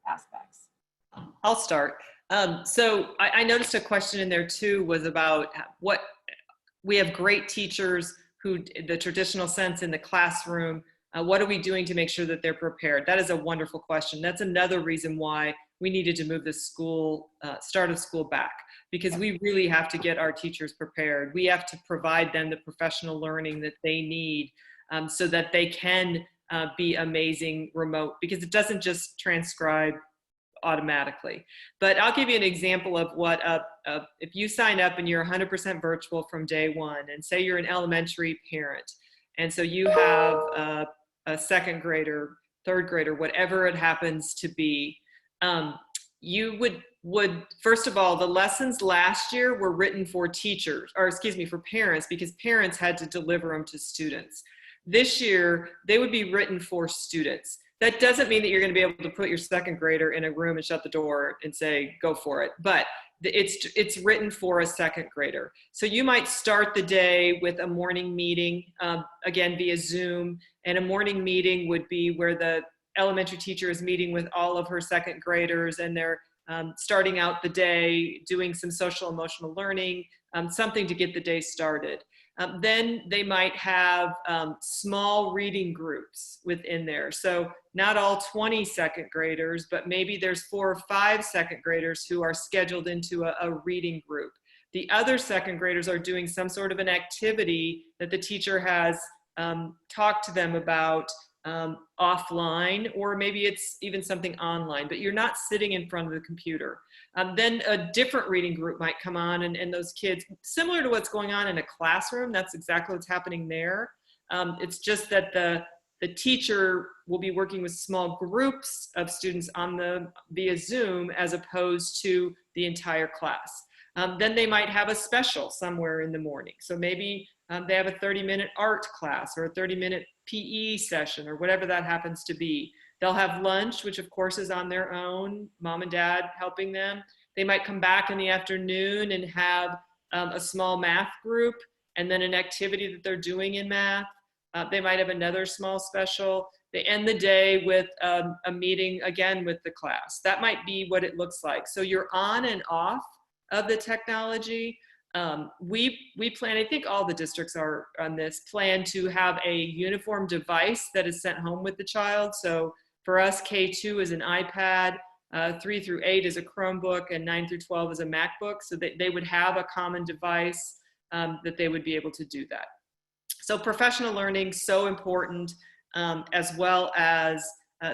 aspects. I'll start. So I noticed a question in there too was about what we have great teachers who, the traditional sense in the classroom, what are we doing to make sure that they're prepared? That is a wonderful question. That's another reason why we needed to move the school, start of school back, because we really have to get our teachers prepared. We have to provide them the professional learning that they need so that they can be amazing remote, because it doesn't just transcribe automatically. But I'll give you an example of what, if you sign up and you're 100% virtual from day one, and say you're an elementary parent, and so you have a second grader, third grader, whatever it happens to be, you would, first of all, the lessons last year were written for teachers, or excuse me, for parents, because parents had to deliver them to students. This year, they would be written for students. That doesn't mean that you're going to be able to put your second grader in a room and shut the door and say, go for it. But it's written for a second grader. So you might start the day with a morning meeting, again, via Zoom. And a morning meeting would be where the elementary teacher is meeting with all of her second graders, and they're starting out the day, doing some social emotional learning, something to get the day started. Then they might have small reading groups within there. So not all 20 second graders, but maybe there's 4 or 5 second graders who are scheduled into a reading group. The other second graders are doing some sort of an activity that the teacher has talked to them about offline, or maybe it's even something online, but you're not sitting in front of the computer. Then a different reading group might come on, and those kids, similar to what's going on in a classroom, that's exactly what's happening there. It's just that the teacher will be working with small groups of students via Zoom, as opposed to the entire class. Then they might have a special somewhere in the morning. So maybe they have a 30-minute art class or a 30-minute PE session, or whatever that happens to be. They'll have lunch, which of course is on their own, mom and dad helping them. They might come back in the afternoon and have a small math group, and then an activity that they're doing in math. They might have another small special. They end the day with a meeting again with the class. That might be what it looks like. So you're on and off of the technology. We plan, I think all the districts are on this, plan to have a uniform device that is sent home with the child. So for us, K2 is an iPad, 3 through 8 is a Chromebook, and 9 through 12 is a MacBook. So they would have a common device that they would be able to do that. So professional learning, so important, as well as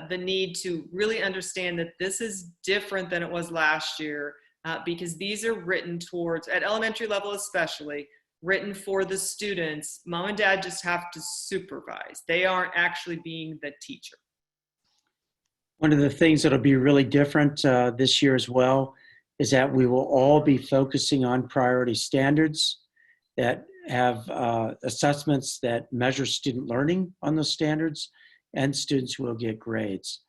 the need to really understand that this is different than it was last year. Because these are written towards, at elementary level especially, written for the students. Mom and dad just have to supervise. They aren't actually being the teacher. One of the things that'll be really different this year as well is that we will all be focusing on priority standards that have assessments that measure student learning on those standards, and students will get grades.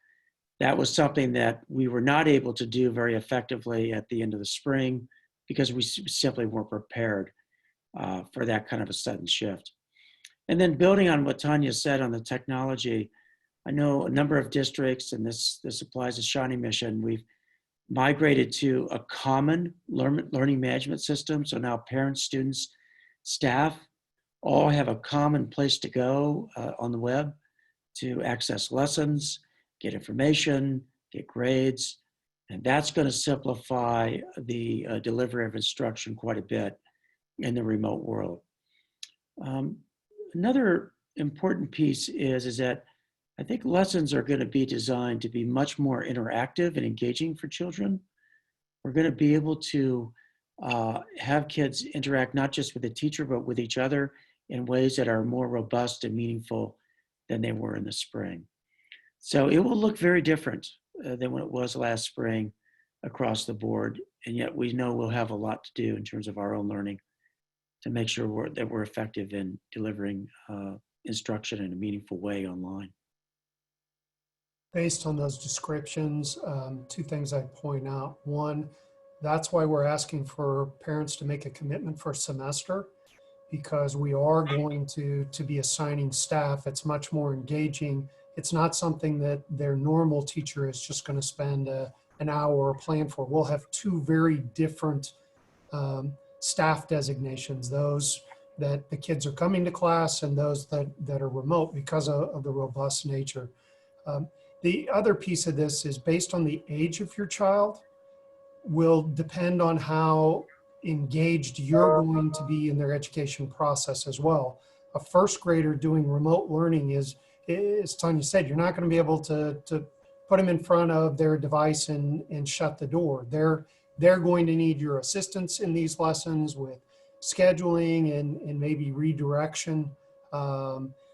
That was something that we were not able to do very effectively at the end of the spring, because we simply weren't prepared for that kind of a sudden shift. And then building on what Tanya said on the technology, I know a number of districts, and this applies to Shawnee Mission, we've migrated to a common learning management system. So now parents, students, staff all have a common place to go on the web to access lessons, get information, get grades, and that's going to simplify the delivery of instruction quite a bit in the remote world. Another important piece is that I think lessons are going to be designed to be much more interactive and engaging for children. We're going to be able to have kids interact not just with the teacher, but with each other in ways that are more robust and meaningful than they were in the spring. So it will look very different than what it was last spring across the board. And yet we know we'll have a lot to do in terms of our own learning to make sure that we're effective in delivering instruction in a meaningful way online. Based on those descriptions, two things I'd point out. One, that's why we're asking for parents to make a commitment for a semester, because we are going to be assigning staff. It's much more engaging. It's not something that their normal teacher is just going to spend an hour or plan for. We'll have two very different staff designations, those that the kids are coming to class and those that are remote because of the robust nature. The other piece of this is based on the age of your child will depend on how engaged you're going to be in their education process as well. A first grader doing remote learning is Tanya said, you're not going to be able to put them in front of their device and shut the door. They're going to need your assistance in these lessons with scheduling and maybe redirection.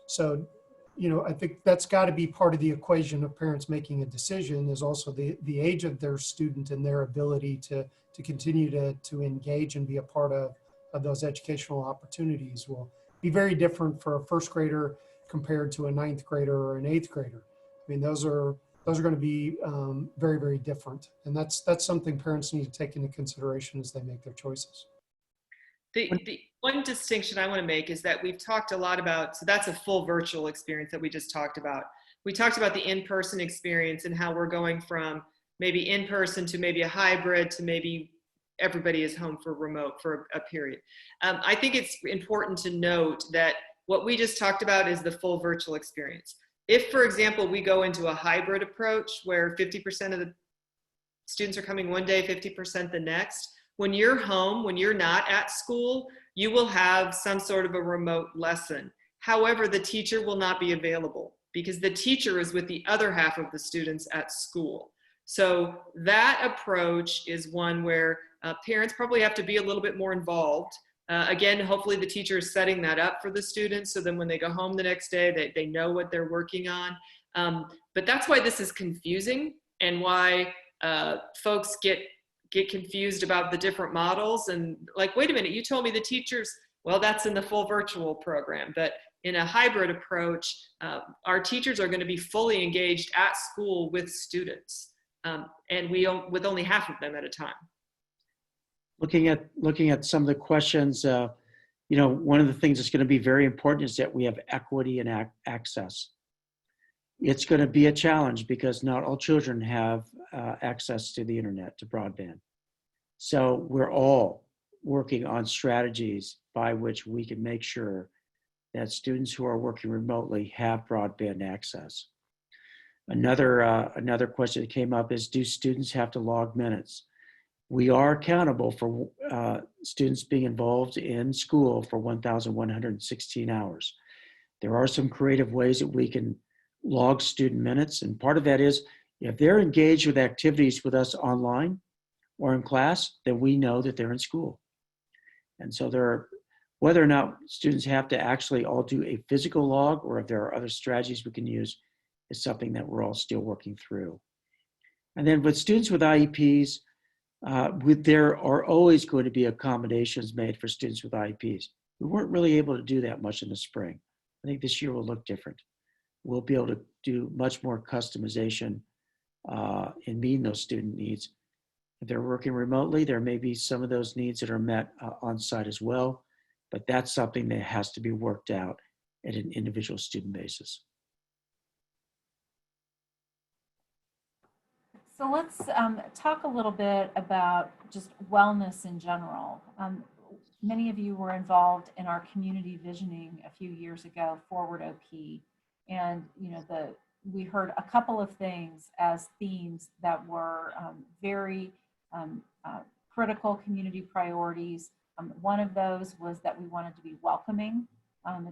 So, I think that's got to be part of the equation of parents making a decision, is also the age of their student and their ability to continue to engage and be a part of those educational opportunities will be very different for a first grader compared to a ninth grader or an eighth grader. I mean, those are going to be very, very different. And that's something parents need to take into consideration as they make their choices. The one distinction I want to make is that we've talked a lot about, so that's a full virtual experience that we just talked about. We talked about the in-person experience and how we're going from maybe in-person to maybe a hybrid to maybe everybody is home for remote for a period. I think it's important to note that what we just talked about is the full virtual experience. If, for example, we go into a hybrid approach where 50% of the students are coming one day, 50% the next, when you're home, when you're not at school, you will have some sort of a remote lesson. However, the teacher will not be available because the teacher is with the other half of the students at school. So that approach is one where parents probably have to be a little bit more involved. Again, hopefully the teacher is setting that up for the students so then when they go home the next day, they know what they're working on. But that's why this is confusing and why folks get confused about the different models and like, wait a minute, you told me the teachers, well, that's in the full virtual program. But in a hybrid approach, our teachers are going to be fully engaged at school with students, and with only half of them at a time. Looking at some of the questions, one of the things that's going to be very important is that we have equity and access. It's going to be a challenge because not all children have access to the internet, to broadband. So we're all working on strategies by which we can make sure that students who are working remotely have broadband access. Another question that came up is, do students have to log minutes? We are accountable for students being involved in school for 1,116 hours. There are some creative ways that we can log student minutes, and part of that is if they're engaged with activities with us online or in class, then we know that they're in school. And so whether or not students have to actually all do a physical log or if there are other strategies we can use is something that we're all still working through. And then with students with IEPs, there are always going to be accommodations made for students with IEPs. We weren't really able to do that much in the spring. I think this year will look different. We'll be able to do much more customization in meeting those student needs. If they're working remotely, there may be some of those needs that are met on site as well, but that's something that has to be worked out at an individual student basis. So let's talk a little bit about just wellness in general. Many of you were involved in our community visioning a few years ago, Forward OP, and we heard a couple of things as themes that were very critical community priorities. One of those was that we wanted to be welcoming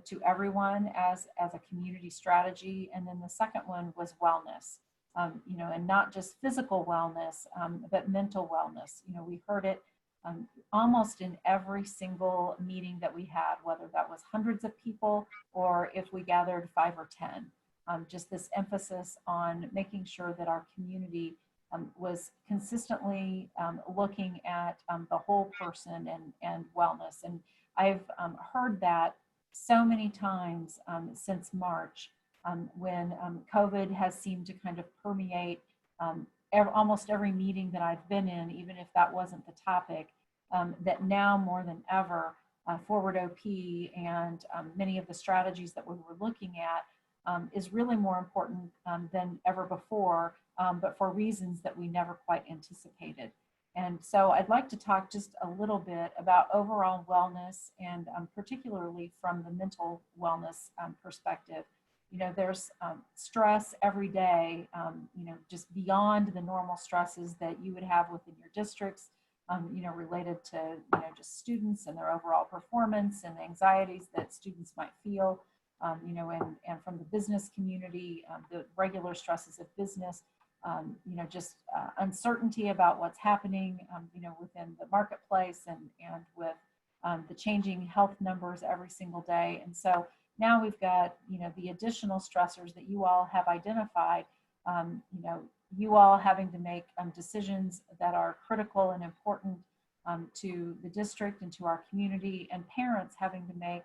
to everyone as a community strategy. And then the second one was wellness, and not just physical wellness, but mental wellness. We heard it almost in every single meeting that we had, whether that was hundreds of people or if we gathered 5 or 10. Just this emphasis on making sure that our community was consistently looking at the whole person and wellness. And I've heard that so many times since March, when COVID has seemed to kind of permeate almost every meeting that I've been in, even if that wasn't the topic, that now more than ever, Forward OP and many of the strategies that we were looking at is really more important than ever before, but for reasons that we never quite anticipated. And so I'd like to talk just a little bit about overall wellness, and particularly from the mental wellness perspective. There's stress every day, just beyond the normal stresses that you would have within your districts, related to, just students and their overall performance and anxieties that students might feel, and from the business community, the regular stresses of business, just uncertainty about what's happening, within the marketplace and with the changing health numbers every single day. And so now we've got, the additional stressors that you all have identified, you all having to make decisions that are critical and important to the district and to our community, and parents having to make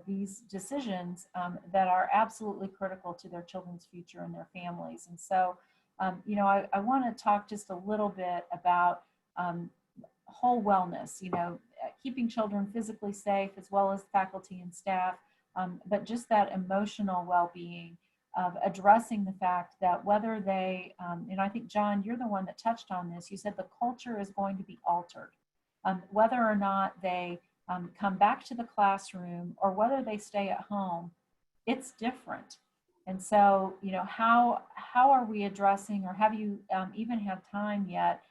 these decisions that are absolutely critical to their children's future and their families. And so, I want to talk just a little bit about whole wellness, keeping children physically safe as well as faculty and staff, but just that emotional well-being of addressing the fact that whether they, and I think, John, you're the one that touched on this, you said the culture is going to be altered. Whether or not they come back to the classroom or whether they stay at home, it's different. And so, how are we addressing, or have you even had time yet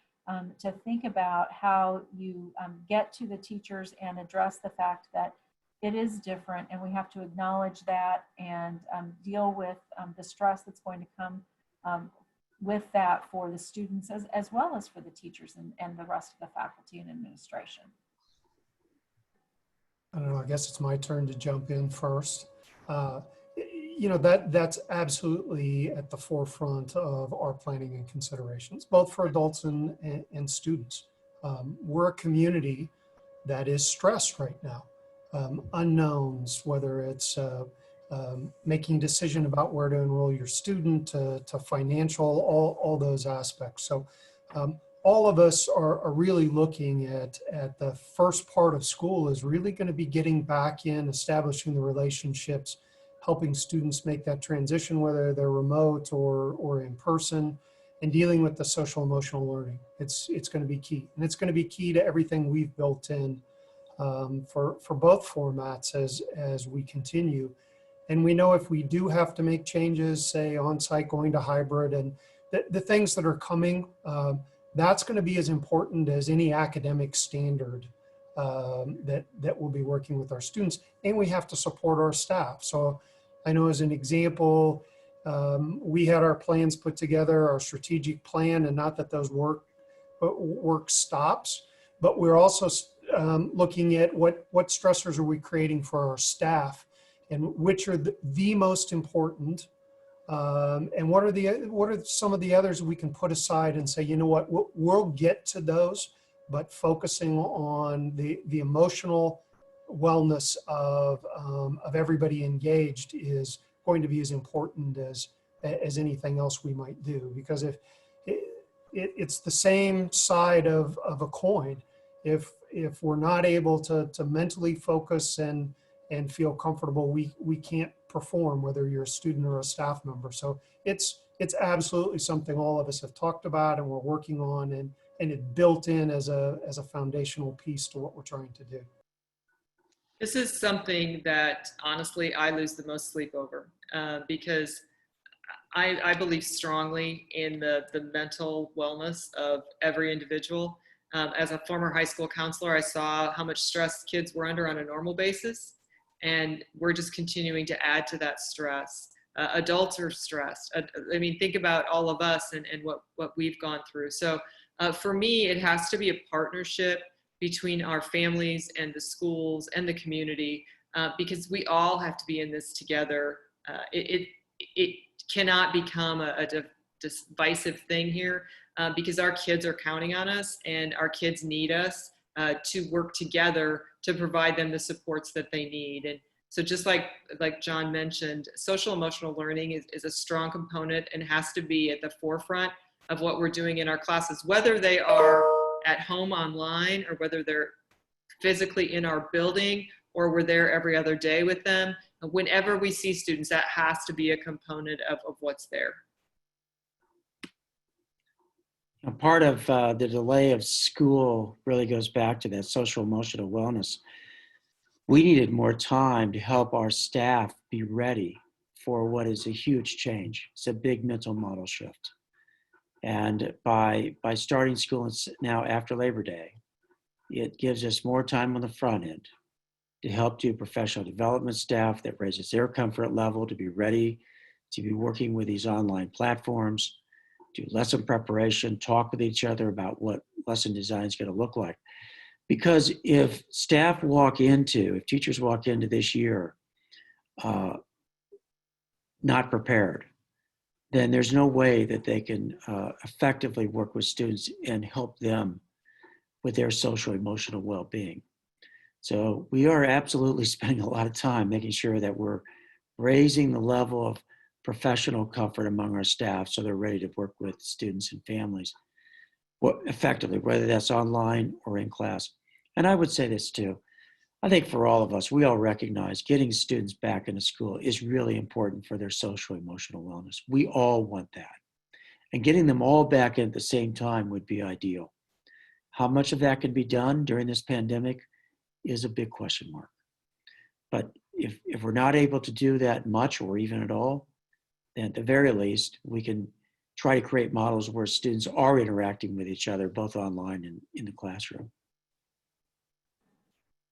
to think about how you get to the teachers and address the fact that it is different, and we have to acknowledge that and deal with the stress that's going to come with that for the students as well as for the teachers and the rest of the faculty and administration? I don't know, I guess it's my turn to jump in first. That's absolutely at the forefront of our planning and considerations, both for adults and students. We're a community that is stressed right now. Unknowns, whether it's making a decision about where to enroll your student, to financial, all those aspects. So all of us are really looking at the first part of school is really going to be getting back in, establishing the relationships, helping students make that transition, whether they're remote or in person, and dealing with the social emotional learning. It's going to be key, and it's going to be key to everything we've built in for both formats as we continue. And we know if we do have to make changes, say on-site, going to hybrid, and the things that are coming, that's going to be as important as any academic standard that we'll be working with our students. And we have to support our staff. So I know, as an example, we had our plans put together, our strategic plan, and not that those work stops, but we're also looking at what stressors are we creating for our staff, and which are the most important, and what are some of the others we can put aside and say, you know what, we'll get to those, but focusing on the emotional wellness of everybody engaged is going to be as important as anything else we might do, because if it's the same side of a coin. If we're not able to mentally focus and feel comfortable, we can't perform, whether you're a student or a staff member. So it's absolutely something all of us have talked about and we're working on, and it built in as a foundational piece to what we're trying to do. This is something that honestly I lose the most sleep over because I believe strongly in the mental wellness of every individual. As a former high school counselor, I saw how much stress kids were under on a normal basis. And we're just continuing to add to that stress. Adults are stressed. I mean, think about all of us and what we've gone through. So for me, it has to be a partnership between our families and the schools and the community, because we all have to be in this together. It cannot become a divisive thing here, because our kids are counting on us and our kids need us to work together to provide them the supports that they need. And so just like John mentioned, social emotional learning is a strong component and has to be at the forefront of what we're doing in our classes, whether they are at home online or whether they're physically in our building or we're there every other day with them. Whenever we see students, that has to be a component of what's there. Part of the delay of school really goes back to that social emotional wellness. We needed more time to help our staff be ready for what is a huge change. It's a big mental model shift. And by starting school now after Labor Day, it gives us more time on the front end to help do professional development staff that raises their comfort level to be ready to be working with these online platforms, do lesson preparation, talk with each other about what lesson design is going to look like. Because if teachers walk into this year not prepared, then there's no way that they can effectively work with students and help them with their social emotional well-being. So we are absolutely spending a lot of time making sure that we're raising the level of professional comfort among our staff so they're ready to work with students and families effectively, whether that's online or in class. And I would say this too. I think for all of us, we all recognize getting students back into school is really important for their social emotional wellness. We all want that. And getting them all back in at the same time would be ideal. How much of that can be done during this pandemic is a big question mark. But if we're not able to do that much or even at all, then at the very least, we can try to create models where students are interacting with each other, both online and in the classroom.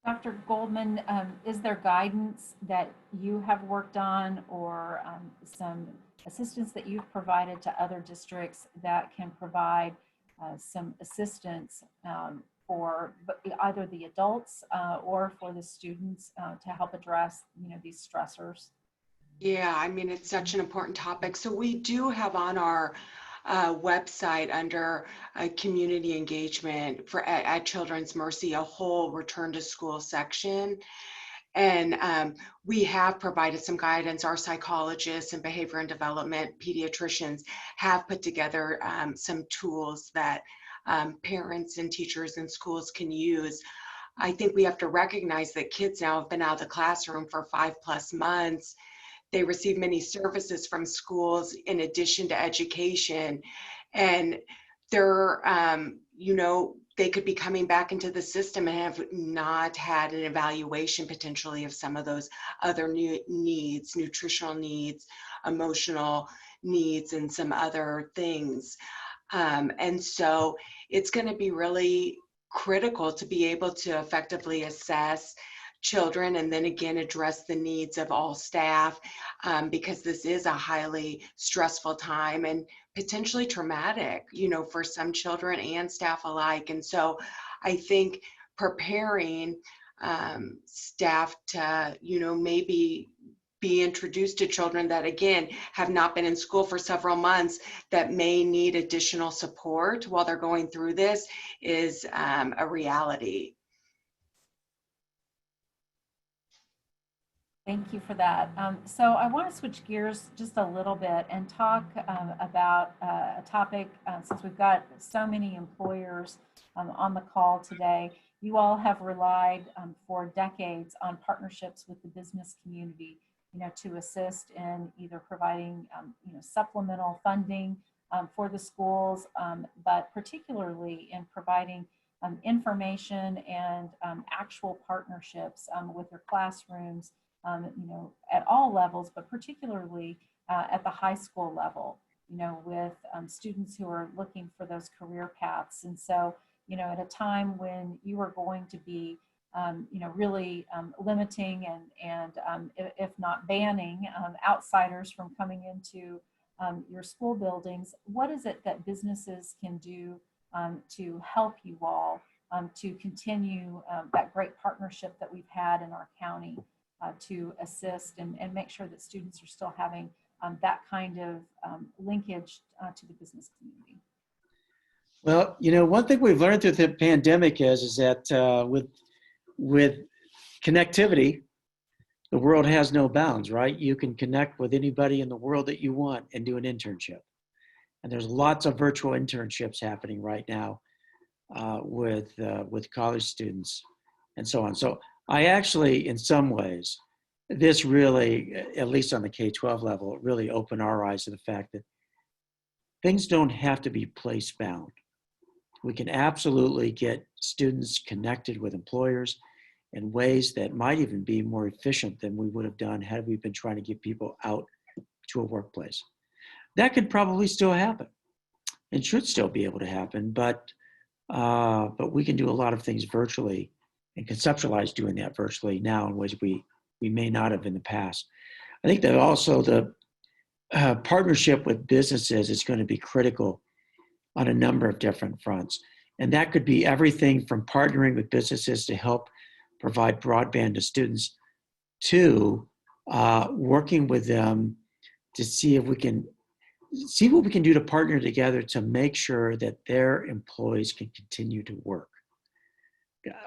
Dr. Goldman, is there guidance that you have worked on or some assistance that you've provided to other districts that can provide some assistance for either the adults or for the students to help address, these stressors? Yeah, I mean, it's such an important topic. So we do have on our website under community engagement at Children's Mercy a whole return to school section. And we have provided some guidance. Our psychologists and behavior and development pediatricians have put together some tools that parents and teachers and schools can use. I think we have to recognize that kids now have been out of the classroom for 5+ months. They receive many services from schools in addition to education. And they're, they could be coming back into the system and have not had an evaluation potentially of some of those other needs, nutritional needs, emotional needs, and some other things. And so it's going to be really critical to be able to effectively assess children and then again address the needs of all staff, because this is a highly stressful time and potentially traumatic, for some children and staff alike. And so I think preparing staff to, maybe be introduced to children that again have not been in school for several months that may need additional support while they're going through this is a reality. Thank you for that. So I want to switch gears just a little bit and talk about a topic, since we've got so many employers on the call today. You all have relied for decades on partnerships with the business community, to assist in either providing, supplemental funding for the schools, but particularly in providing information and actual partnerships with your classrooms, at all levels, but particularly at the high school level, with students who are looking for those career paths. And so, at a time when you are going to be really limiting and if not banning outsiders from coming into your school buildings, what is it that businesses can do to help you all to continue that great partnership that we've had in our county to assist and make sure that students are still having that kind of linkage to the business community? Well, one thing we've learned through the pandemic is that with connectivity, the world has no bounds, right? You can connect with anybody in the world that you want and do an internship. And there's lots of virtual internships happening right now with college students and so on. So I actually, in some ways, this really, at least on the K-12 level, really opened our eyes to the fact that things don't have to be place bound. We can absolutely get students connected with employers in ways that might even be more efficient than we would have done had we been trying to get people out to a workplace. That could probably still happen and should still be able to happen, but we can do a lot of things virtually and conceptualize doing that virtually now in ways we may not have in the past. I think that also the partnership with businesses is going to be critical on a number of different fronts. And that could be everything from partnering with businesses to help provide broadband to students to working with them to see if we can see what we can do to partner together to make sure that their employees can continue to work.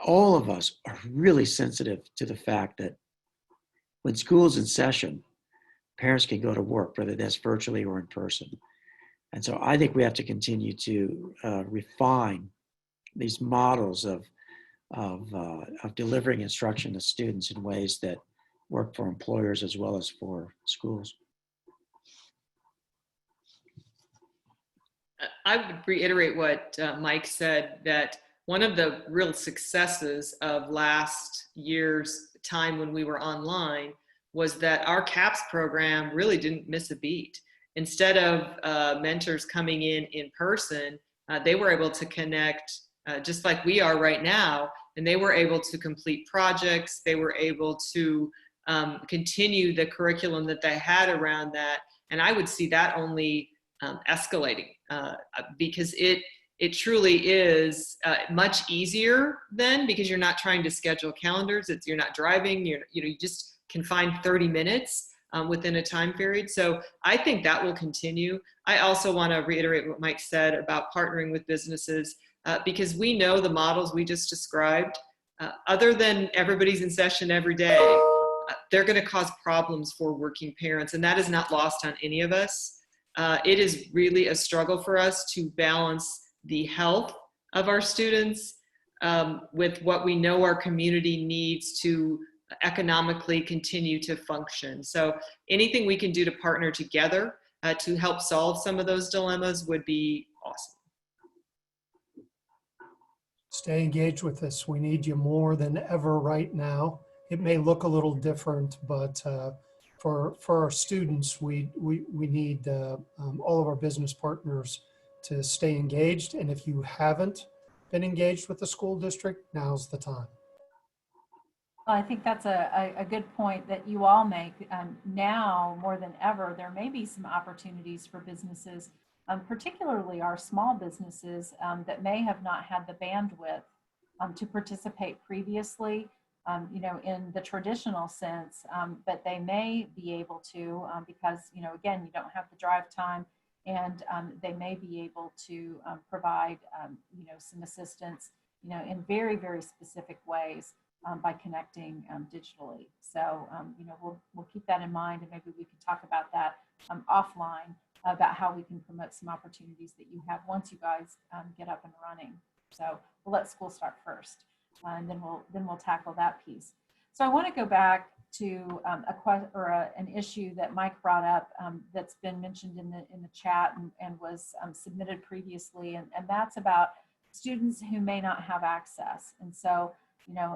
All of us are really sensitive to the fact that when school's in session, parents can go to work, whether that's virtually or in person. And so I think we have to continue to refine these models of delivering instruction to students in ways that work for employers as well as for schools. I would reiterate what Mike said, that one of the real successes of last year's time when we were online was that our CAPS program really didn't miss a beat. Instead of mentors coming in person, they were able to connect just like we are right now, and they were able to complete projects. They were able to continue the curriculum that they had around that. And I would see that only escalating because it truly is much easier then, because you're not trying to schedule calendars. You're not driving. You just can find 30 minutes within a time period. So I think that will continue. I also want to reiterate what Mike said about partnering with businesses because we know the models we just described, other than everybody's in session every day, they're going to cause problems for working parents. And that is not lost on any of us. It is really a struggle for us to balance the health of our students with what we know our community needs to economically continue to function. So anything we can do to partner together to help solve some of those dilemmas would be awesome. Stay engaged with us. We need you more than ever right now. It may look a little different, but for our students, we need all of our business partners to stay engaged. And if you haven't been engaged with the school district, now's the time. I think that's a good point that you all make. Now more than ever, there may be some opportunities for businesses, particularly our small businesses that may have not had the bandwidth to participate previously, in the traditional sense, but they may be able to because, again, you don't have the drive time, and they may be able to provide, some assistance, in very, very specific ways. By connecting digitally. So, we'll keep that in mind, and maybe we can talk about that offline about how we can promote some opportunities that you have once you guys get up and running. So we'll let school start first, and then we'll tackle that piece. So I want to go back to an issue that Mike brought up that's been mentioned in the chat and was submitted previously, and that's about students who may not have access. And so,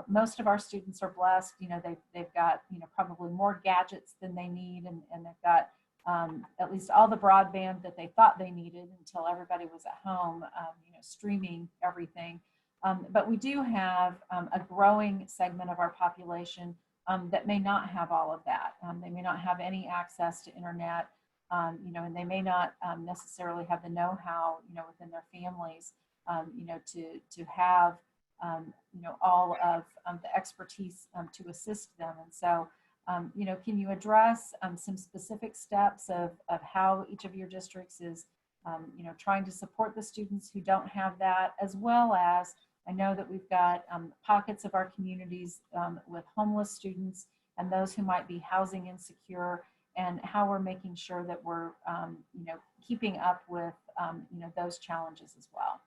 most of our students are blessed. They've got, probably more gadgets than they need, and they've got at least all the broadband that they thought they needed until everybody was at home, streaming everything. But we do have a growing segment of our population that may not have all of that. They may not have any access to internet, and they may not necessarily have the know-how, within their families, to have, all of the expertise to assist them. And so, can you address some specific steps of how each of your districts is, trying to support the students who don't have that, as well as I know that we've got pockets of our communities with homeless students and those who might be housing insecure, and how we're making sure that we're, keeping up with, those challenges as well.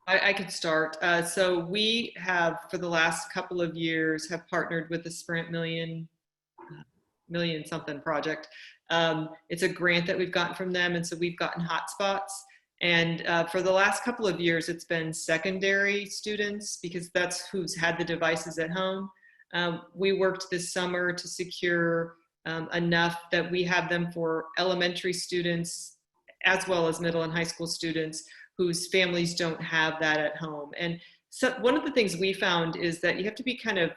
I could start. So we have, for the last couple of years, have partnered with the Sprint Million something project. It's a grant that we've gotten from them, and so we've gotten hotspots. And for the last couple of years, it's been secondary students because that's who's had the devices at home. We worked this summer to secure enough that we have them for elementary students as well as middle and high school students whose families don't have that at home. And so one of the things we found is that you have to be kind of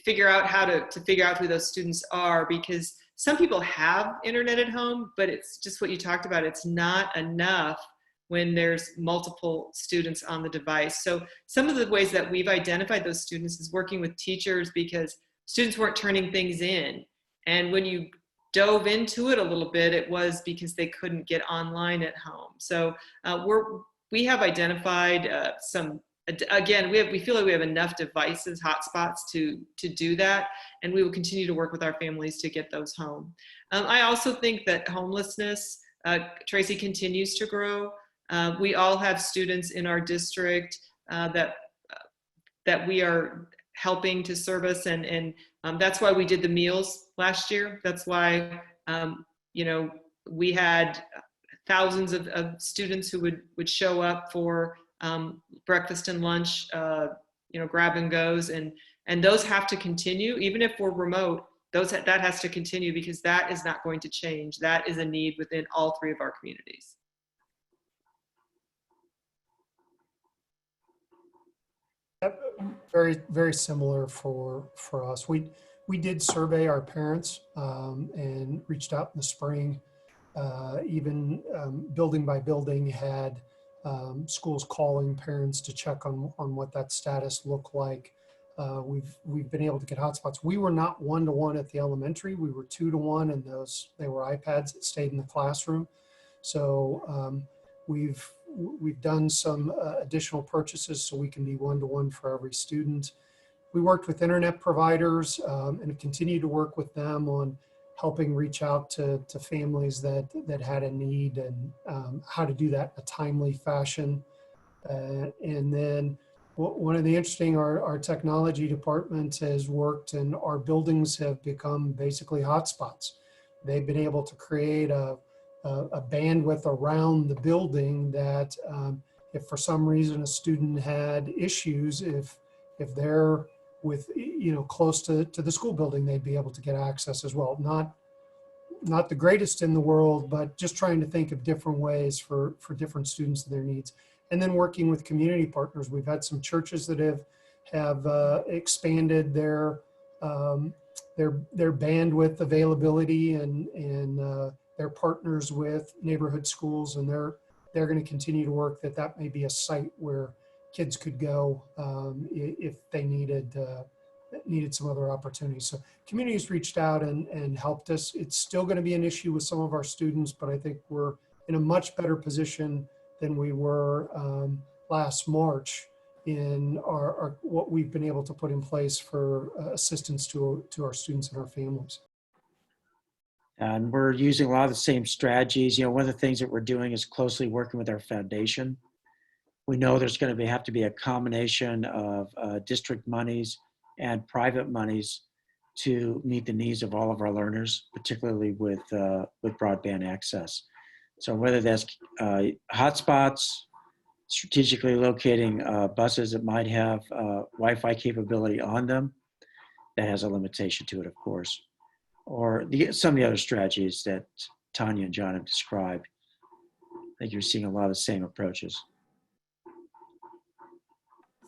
figure out how to figure out who those students are, because some people have internet at home, but it's just what you talked about. It's not enough when there's multiple students on the device. So some of the ways that we've identified those students is working with teachers, because students weren't turning things in. And when you dove into it a little bit, it was because they couldn't get online at home. So we have identified some. Again, we feel like we have enough devices, hotspots to do that, and we will continue to work with our families to get those home. I also think that homelessness, Tracy, continues to grow. We all have students in our district that we are helping to service, and that's why we did the meals last year. That's why we had thousands of students who would show up for breakfast and lunch, grab and goes, and those have to continue. Even if we're remote, that has to continue, because that is not going to change. That is a need within all three of our communities. Very, very similar for us. We did survey our parents and reached out in the spring. Even building by building had schools calling parents to check on what that status looked like. We've been able to get hotspots. We were not 1-to-1 at the elementary. We were 2-to-1, and they were iPads that stayed in the classroom. So we've done some additional purchases so we can be 1-to-1 for every student. We worked with internet providers and continue to work with them on helping reach out to families that had a need, and how to do that in a timely fashion. And then one of the interesting, our technology department has worked, and our buildings have become basically hotspots. They've been able to create a bandwidth around the building that if for some reason a student had issues, if they're close to the school building, they'd be able to get access as well. Not the greatest in the world, but just trying to think of different ways for different students and their needs. And then working with community partners. We've had some churches that have expanded their bandwidth availability, and they're partners with neighborhood schools, and they're going to continue to work that may be a site where kids could go if they needed some other opportunities. So communities reached out and helped us. It's still going to be an issue with some of our students, but I think we're in a much better position than we were last March in our what we've been able to put in place for assistance to our students and our families. And we're using a lot of the same strategies. One of the things that we're doing is closely working with our foundation. We know there's going to have to be a combination of district monies and private monies to meet the needs of all of our learners, particularly with broadband access. So whether that's hotspots, strategically locating buses that might have Wi-Fi capability on them, that has a limitation to it, of course, or some of the other strategies that Tanya and John have described. think you're seeing a lot of the same approaches.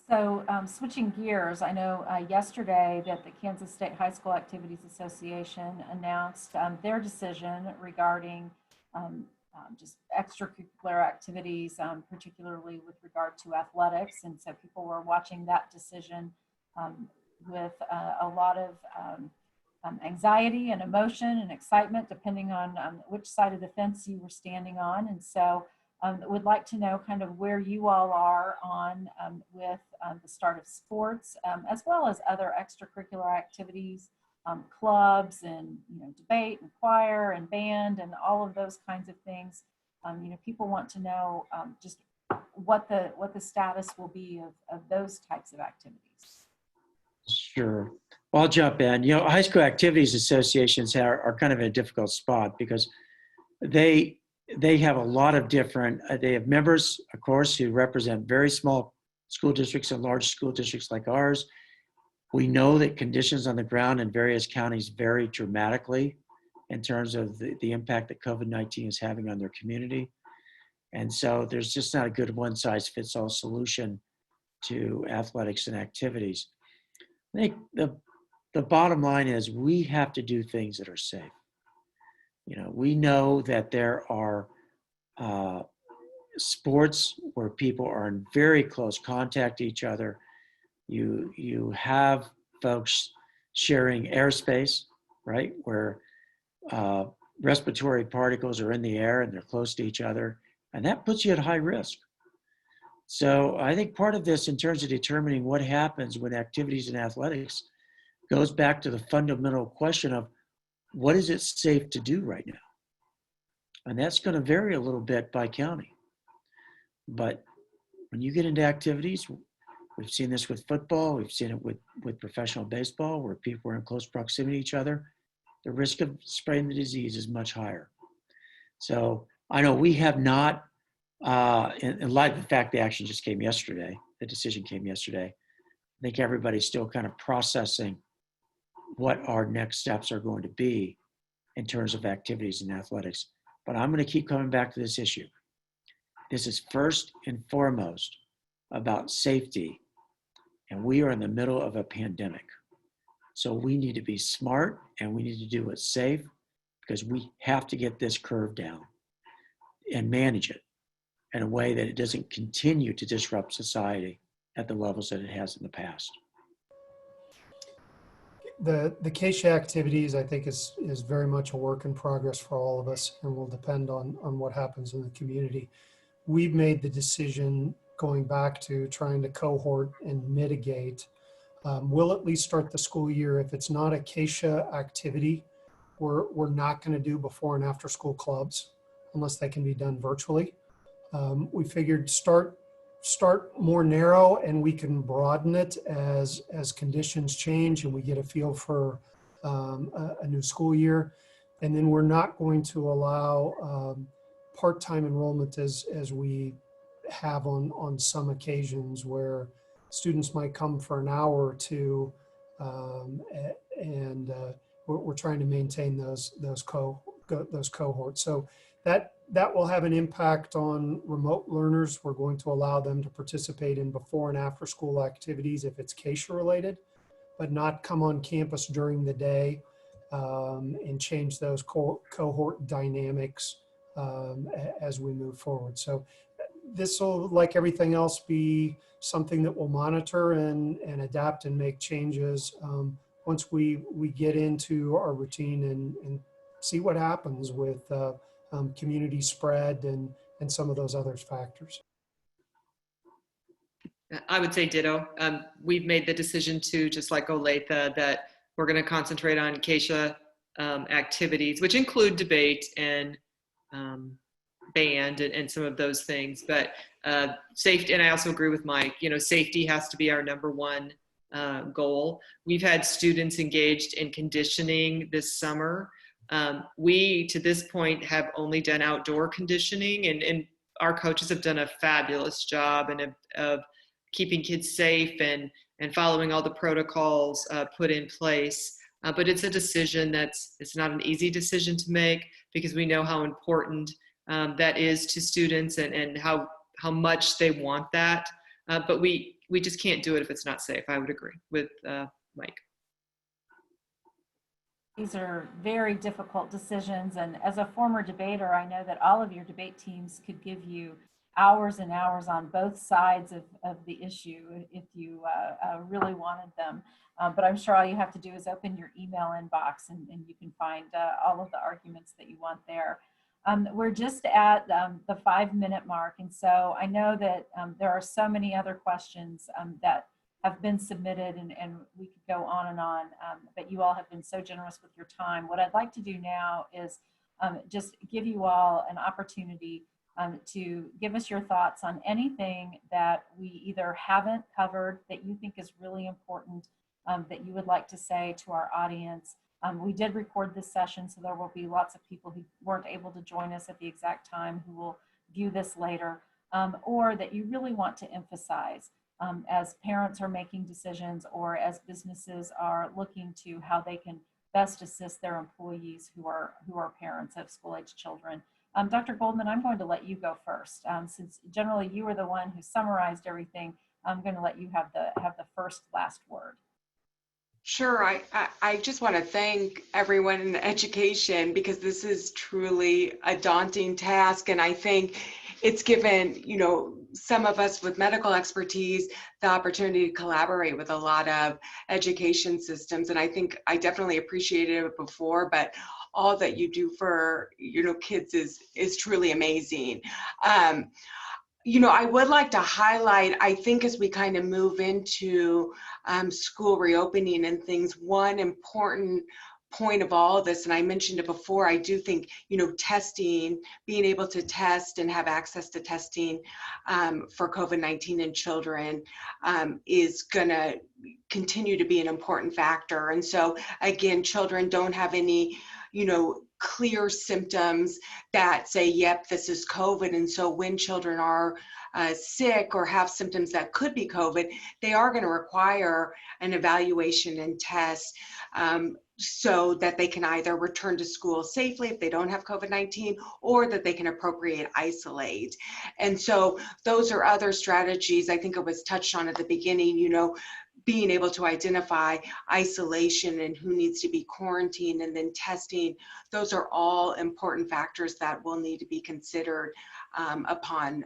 So switching gears, I know yesterday that the Kansas State High School Activities Association announced their decision regarding just extracurricular activities, particularly with regard to athletics. And so people were watching that decision with a lot of anxiety and emotion and excitement, depending on which side of the fence you were standing on. And so would like to know kind of where you all are on with the start of sports, as well as other extracurricular activities, clubs and debate and choir and band and all of those kinds of things. People want to know just what the status will be of those types of activities. Sure. Well, I'll jump in. High school activities associations are kind of in a difficult spot because they have a lot of different, they have members, of course, who represent very small school districts and large school districts like ours. We know that conditions on the ground in various counties vary dramatically in terms of the impact that COVID-19 is having on their community. And so there's just not a good one-size-fits-all solution to athletics and activities. I think the bottom line is we have to do things that are safe. We know that there are sports where people are in very close contact to each other. You have folks sharing airspace, right, where respiratory particles are in the air and they're close to each other, and that puts you at high risk. So I think part of this, in terms of determining what happens when activities in athletics, goes back to the fundamental question of what is it safe to do right now? And that's going to vary a little bit by county. But when you get into activities, we've seen this with football, we've seen it with professional baseball, where people are in close proximity to each other, the risk of spreading the disease is much higher. So I know we have not, in light of the fact the action just came yesterday, the decision came yesterday, I think everybody's still kind of processing what our next steps are going to be in terms of activities in athletics. But I'm going to keep coming back to this issue. This is first and foremost about safety, and we are in the middle of a pandemic. So we need to be smart and we need to do it safe, because we have to get this curve down and manage it in a way that it doesn't continue to disrupt society at the levels that it has in the past. The CASHA activities, I think, is very much a work in progress for all of us, and will depend on what happens in the community. We've made the decision, going back to trying to cohort and mitigate. We'll at least start the school year. If it's not a CASHA activity, we're not going to do before and after school clubs unless they can be done virtually. We figured start more narrow, and we can broaden it as conditions change and we get a feel for a new school year. And then we're not going to allow part-time enrollment as we have on some occasions, where students might come for an hour or two, and we're trying to maintain those cohorts. So that will have an impact on remote learners. We're going to allow them to participate in before and after school activities if it's CASHA related, but not come on campus during the day, and change those cohort dynamics as we move forward. So this will, like everything else, be something that we'll monitor and adapt and make changes once we get into our routine and see what happens with community spread and some of those other factors. I would say ditto. We've made the decision to, just like Olathe, that we're going to concentrate on CASHA activities, which include debate and band and some of those things. But safety, and I also agree with Mike, safety has to be our number one goal. We've had students engaged in conditioning this summer. We, to this point, have only done outdoor conditioning, and our coaches have done a fabulous job of keeping kids safe and following all the protocols put in place. But it's a decision it's not an easy decision to make, because we know how important that is to students and how much they want that. But we just can't do it if it's not safe. I would agree with Mike. These are very difficult decisions. And as a former debater, I know that all of your debate teams could give you hours and hours on both sides of the issue if you really wanted them. But I'm sure all you have to do is open your email inbox and you can find all of the arguments that you want there. We're just at the 5-minute mark. And so I know that there are so many other questions that have been submitted and we could go on and on, but you all have been so generous with your time. What I'd like to do now is just give you all an opportunity to give us your thoughts on anything that we either haven't covered that you think is really important that you would like to say to our audience. We did record this session, so there will be lots of people who weren't able to join us at the exact time who will view this later, or that you really want to emphasize as parents are making decisions or as businesses are looking to how they can best assist their employees who are parents of school-age children. Dr. Goldman, I'm going to let you go first. Since generally you were the one who summarized everything, I'm going to let you have the last word. Sure. I just want to thank everyone in education because this is truly a daunting task. And I think it's given, some of us with medical expertise, the opportunity to collaborate with a lot of education systems. And I think I definitely appreciated it before, but all that you do for, kids is truly amazing. I would like to highlight, I think as we kind of move into school reopening and things, one important point of all of this, and I mentioned it before, I do think, testing, being able to test and have access to testing for COVID-19 in children is going to continue to be an important factor. And so, again, children don't have any, clear symptoms that say, yep, this is COVID. And so when children are sick or have symptoms that could be COVID, they are going to require an evaluation and test so that they can either return to school safely if they don't have COVID-19 or that they can appropriately isolate. And so those are other strategies. I think it was touched on at the beginning, being able to identify isolation and who needs to be quarantined and then testing. Those are all important factors that will need to be considered upon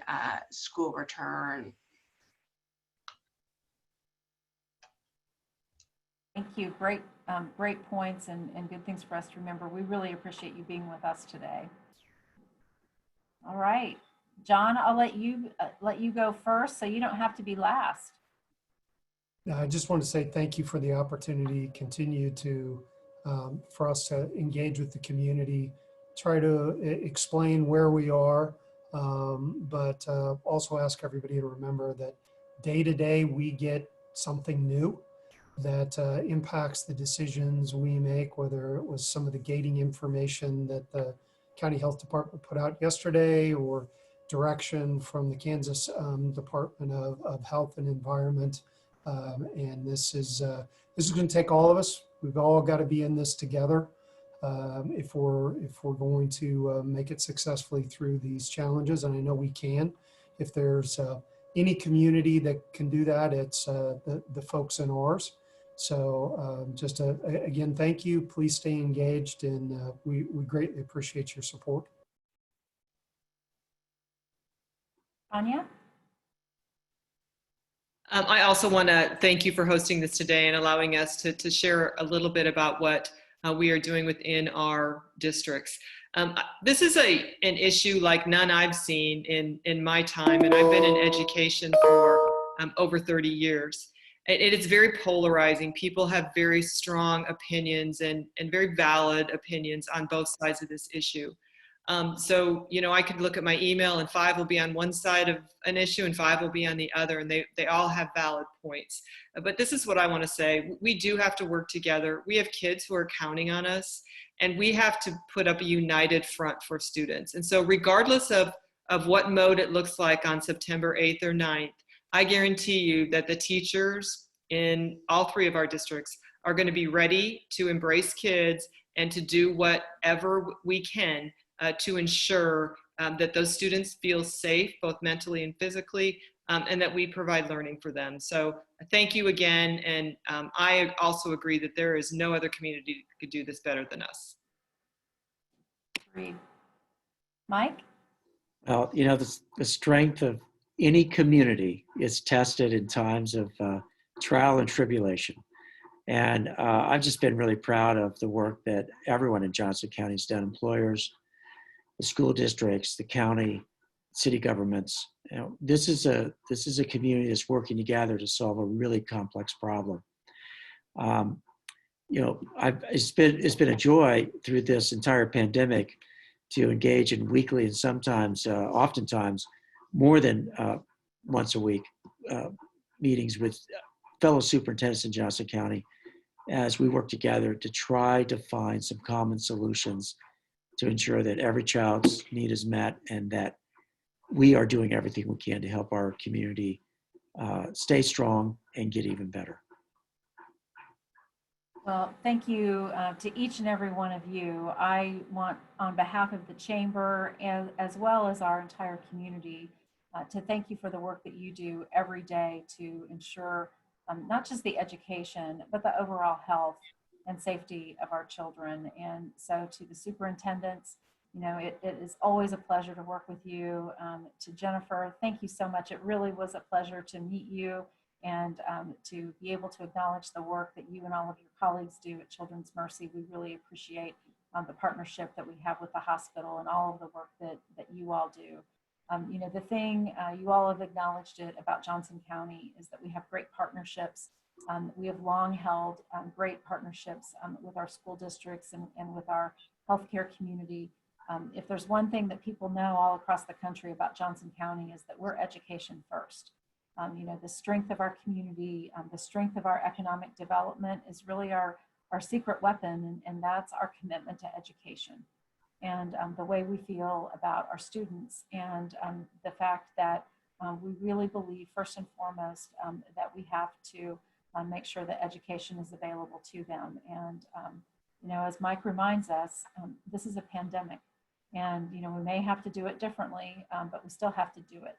school return. Thank you. Great points and good things for us to remember. We really appreciate you being with us today. All right, John, I'll let you go first so you don't have to be last. I just want to say thank you for the opportunity, continue to, for us to engage with the community, try to explain where we are, but also ask everybody to remember that day to day we get something new that impacts the decisions we make, whether it was some of the gating information that the County Health Department put out yesterday or direction from the Kansas Department of Health and Environment. And this is going to take all of us. We've all got to be in this together if we're going to make it successfully through these challenges. And I know we can. If there's any community that can do that, it's the folks in ours. So again, thank you. Please stay engaged, and we greatly appreciate your support. Anya? I also want to thank you for hosting this today and allowing us to share a little bit about what we are doing within our districts. This is an issue like none I've seen in my time, and I've been in education for over 30 years. It is very polarizing. People have very strong opinions and very valid opinions on both sides of this issue. So, I could look at my email and 5 will be on one side of an issue and 5 will be on the other, and they all have valid points. But this is what I want to say. We do have to work together. We have kids who are counting on us, and we have to put up a united front for students. And so regardless of what mode it looks like on September 8th or 9th, I guarantee you that the teachers in all 3 of our districts are going to be ready to embrace kids and to do whatever we can to ensure that those students feel safe, both mentally and physically, and that we provide learning for them. So thank you again. And I also agree that there is no other community that could do this better than us. Agreed. Mike? Well, you know, the strength of any community is tested in times of trial and tribulation. And I've just been really proud of the work that everyone in Johnson County has done, employers, the school districts, the county, city governments. You know, this is a community that's working together to solve a really complex problem. You know, it's been a joy through this entire pandemic to engage in weekly and sometimes, oftentimes, more than once a week meetings with fellow superintendents in Johnson County as we work together to try to find some common solutions to ensure that every child's need is met and that we are doing everything we can to help our community stay strong and get even better. Well, thank you to each and every one of you. I want, on behalf of the Chamber as well as our entire community, to thank you for the work that you do every day to ensure not just the education, but the overall health and safety of our children. And so to the superintendents, you know, it is always a pleasure to work with you. To Jennifer, thank you so much. It really was a pleasure to meet you and to be able to acknowledge the work that you and all of your colleagues do at Children's Mercy. We really appreciate the partnership that we have with the hospital and all of the work that you all do. You know, the thing you all have acknowledged it about Johnson County is that we have great partnerships. We have long held great partnerships with our school districts and with our healthcare community. If there's one thing that people know all across the country about Johnson County is that we're education first. You know, the strength of our community, the strength of our economic development is really our secret weapon, and that's our commitment to education and the way we feel about our students and the fact that we really believe first and foremost that we have to make sure that education is available to them. And, you know, as Mike reminds us, this is a pandemic and, you know, we may have to do it differently, but we still have to do it.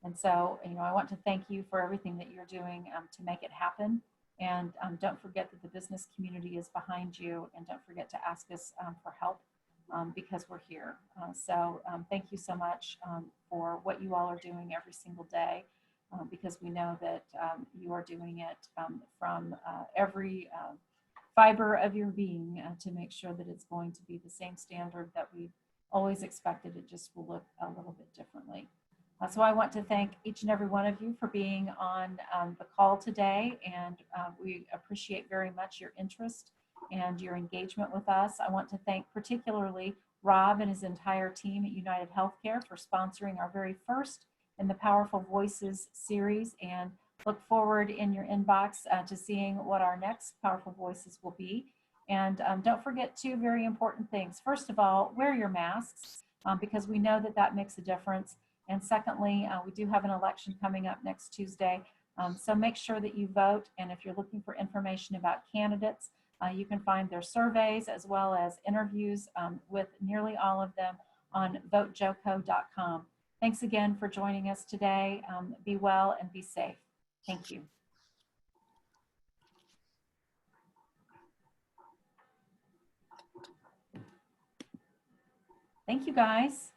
And so, you know, I want to thank you for everything that you're doing to make it happen. And don't forget that the business community is behind you, and don't forget to ask us for help because we're here. So thank you so much for what you all are doing every single day, because we know that you are doing it from every fiber of your being to make sure that it's going to be the same standard that we've always expected. It just will look a little bit differently. So I want to thank each and every one of you for being on the call today, and we appreciate very much your interest and your engagement with us. I want to thank particularly Rob and his entire team at United Healthcare for sponsoring our very first in the Powerful Voices series, and look forward in your inbox to seeing what our next Powerful Voices will be. And don't forget two very important things. First of all, wear your masks because we know that that makes a difference. And secondly, we do have an election coming up next Tuesday. So make sure that you vote. And if you're looking for information about candidates, you can find their surveys as well as interviews with nearly all of them on votejoco.com. Thanks again for joining us today. Be well and be safe. Thank you. Thank you, guys.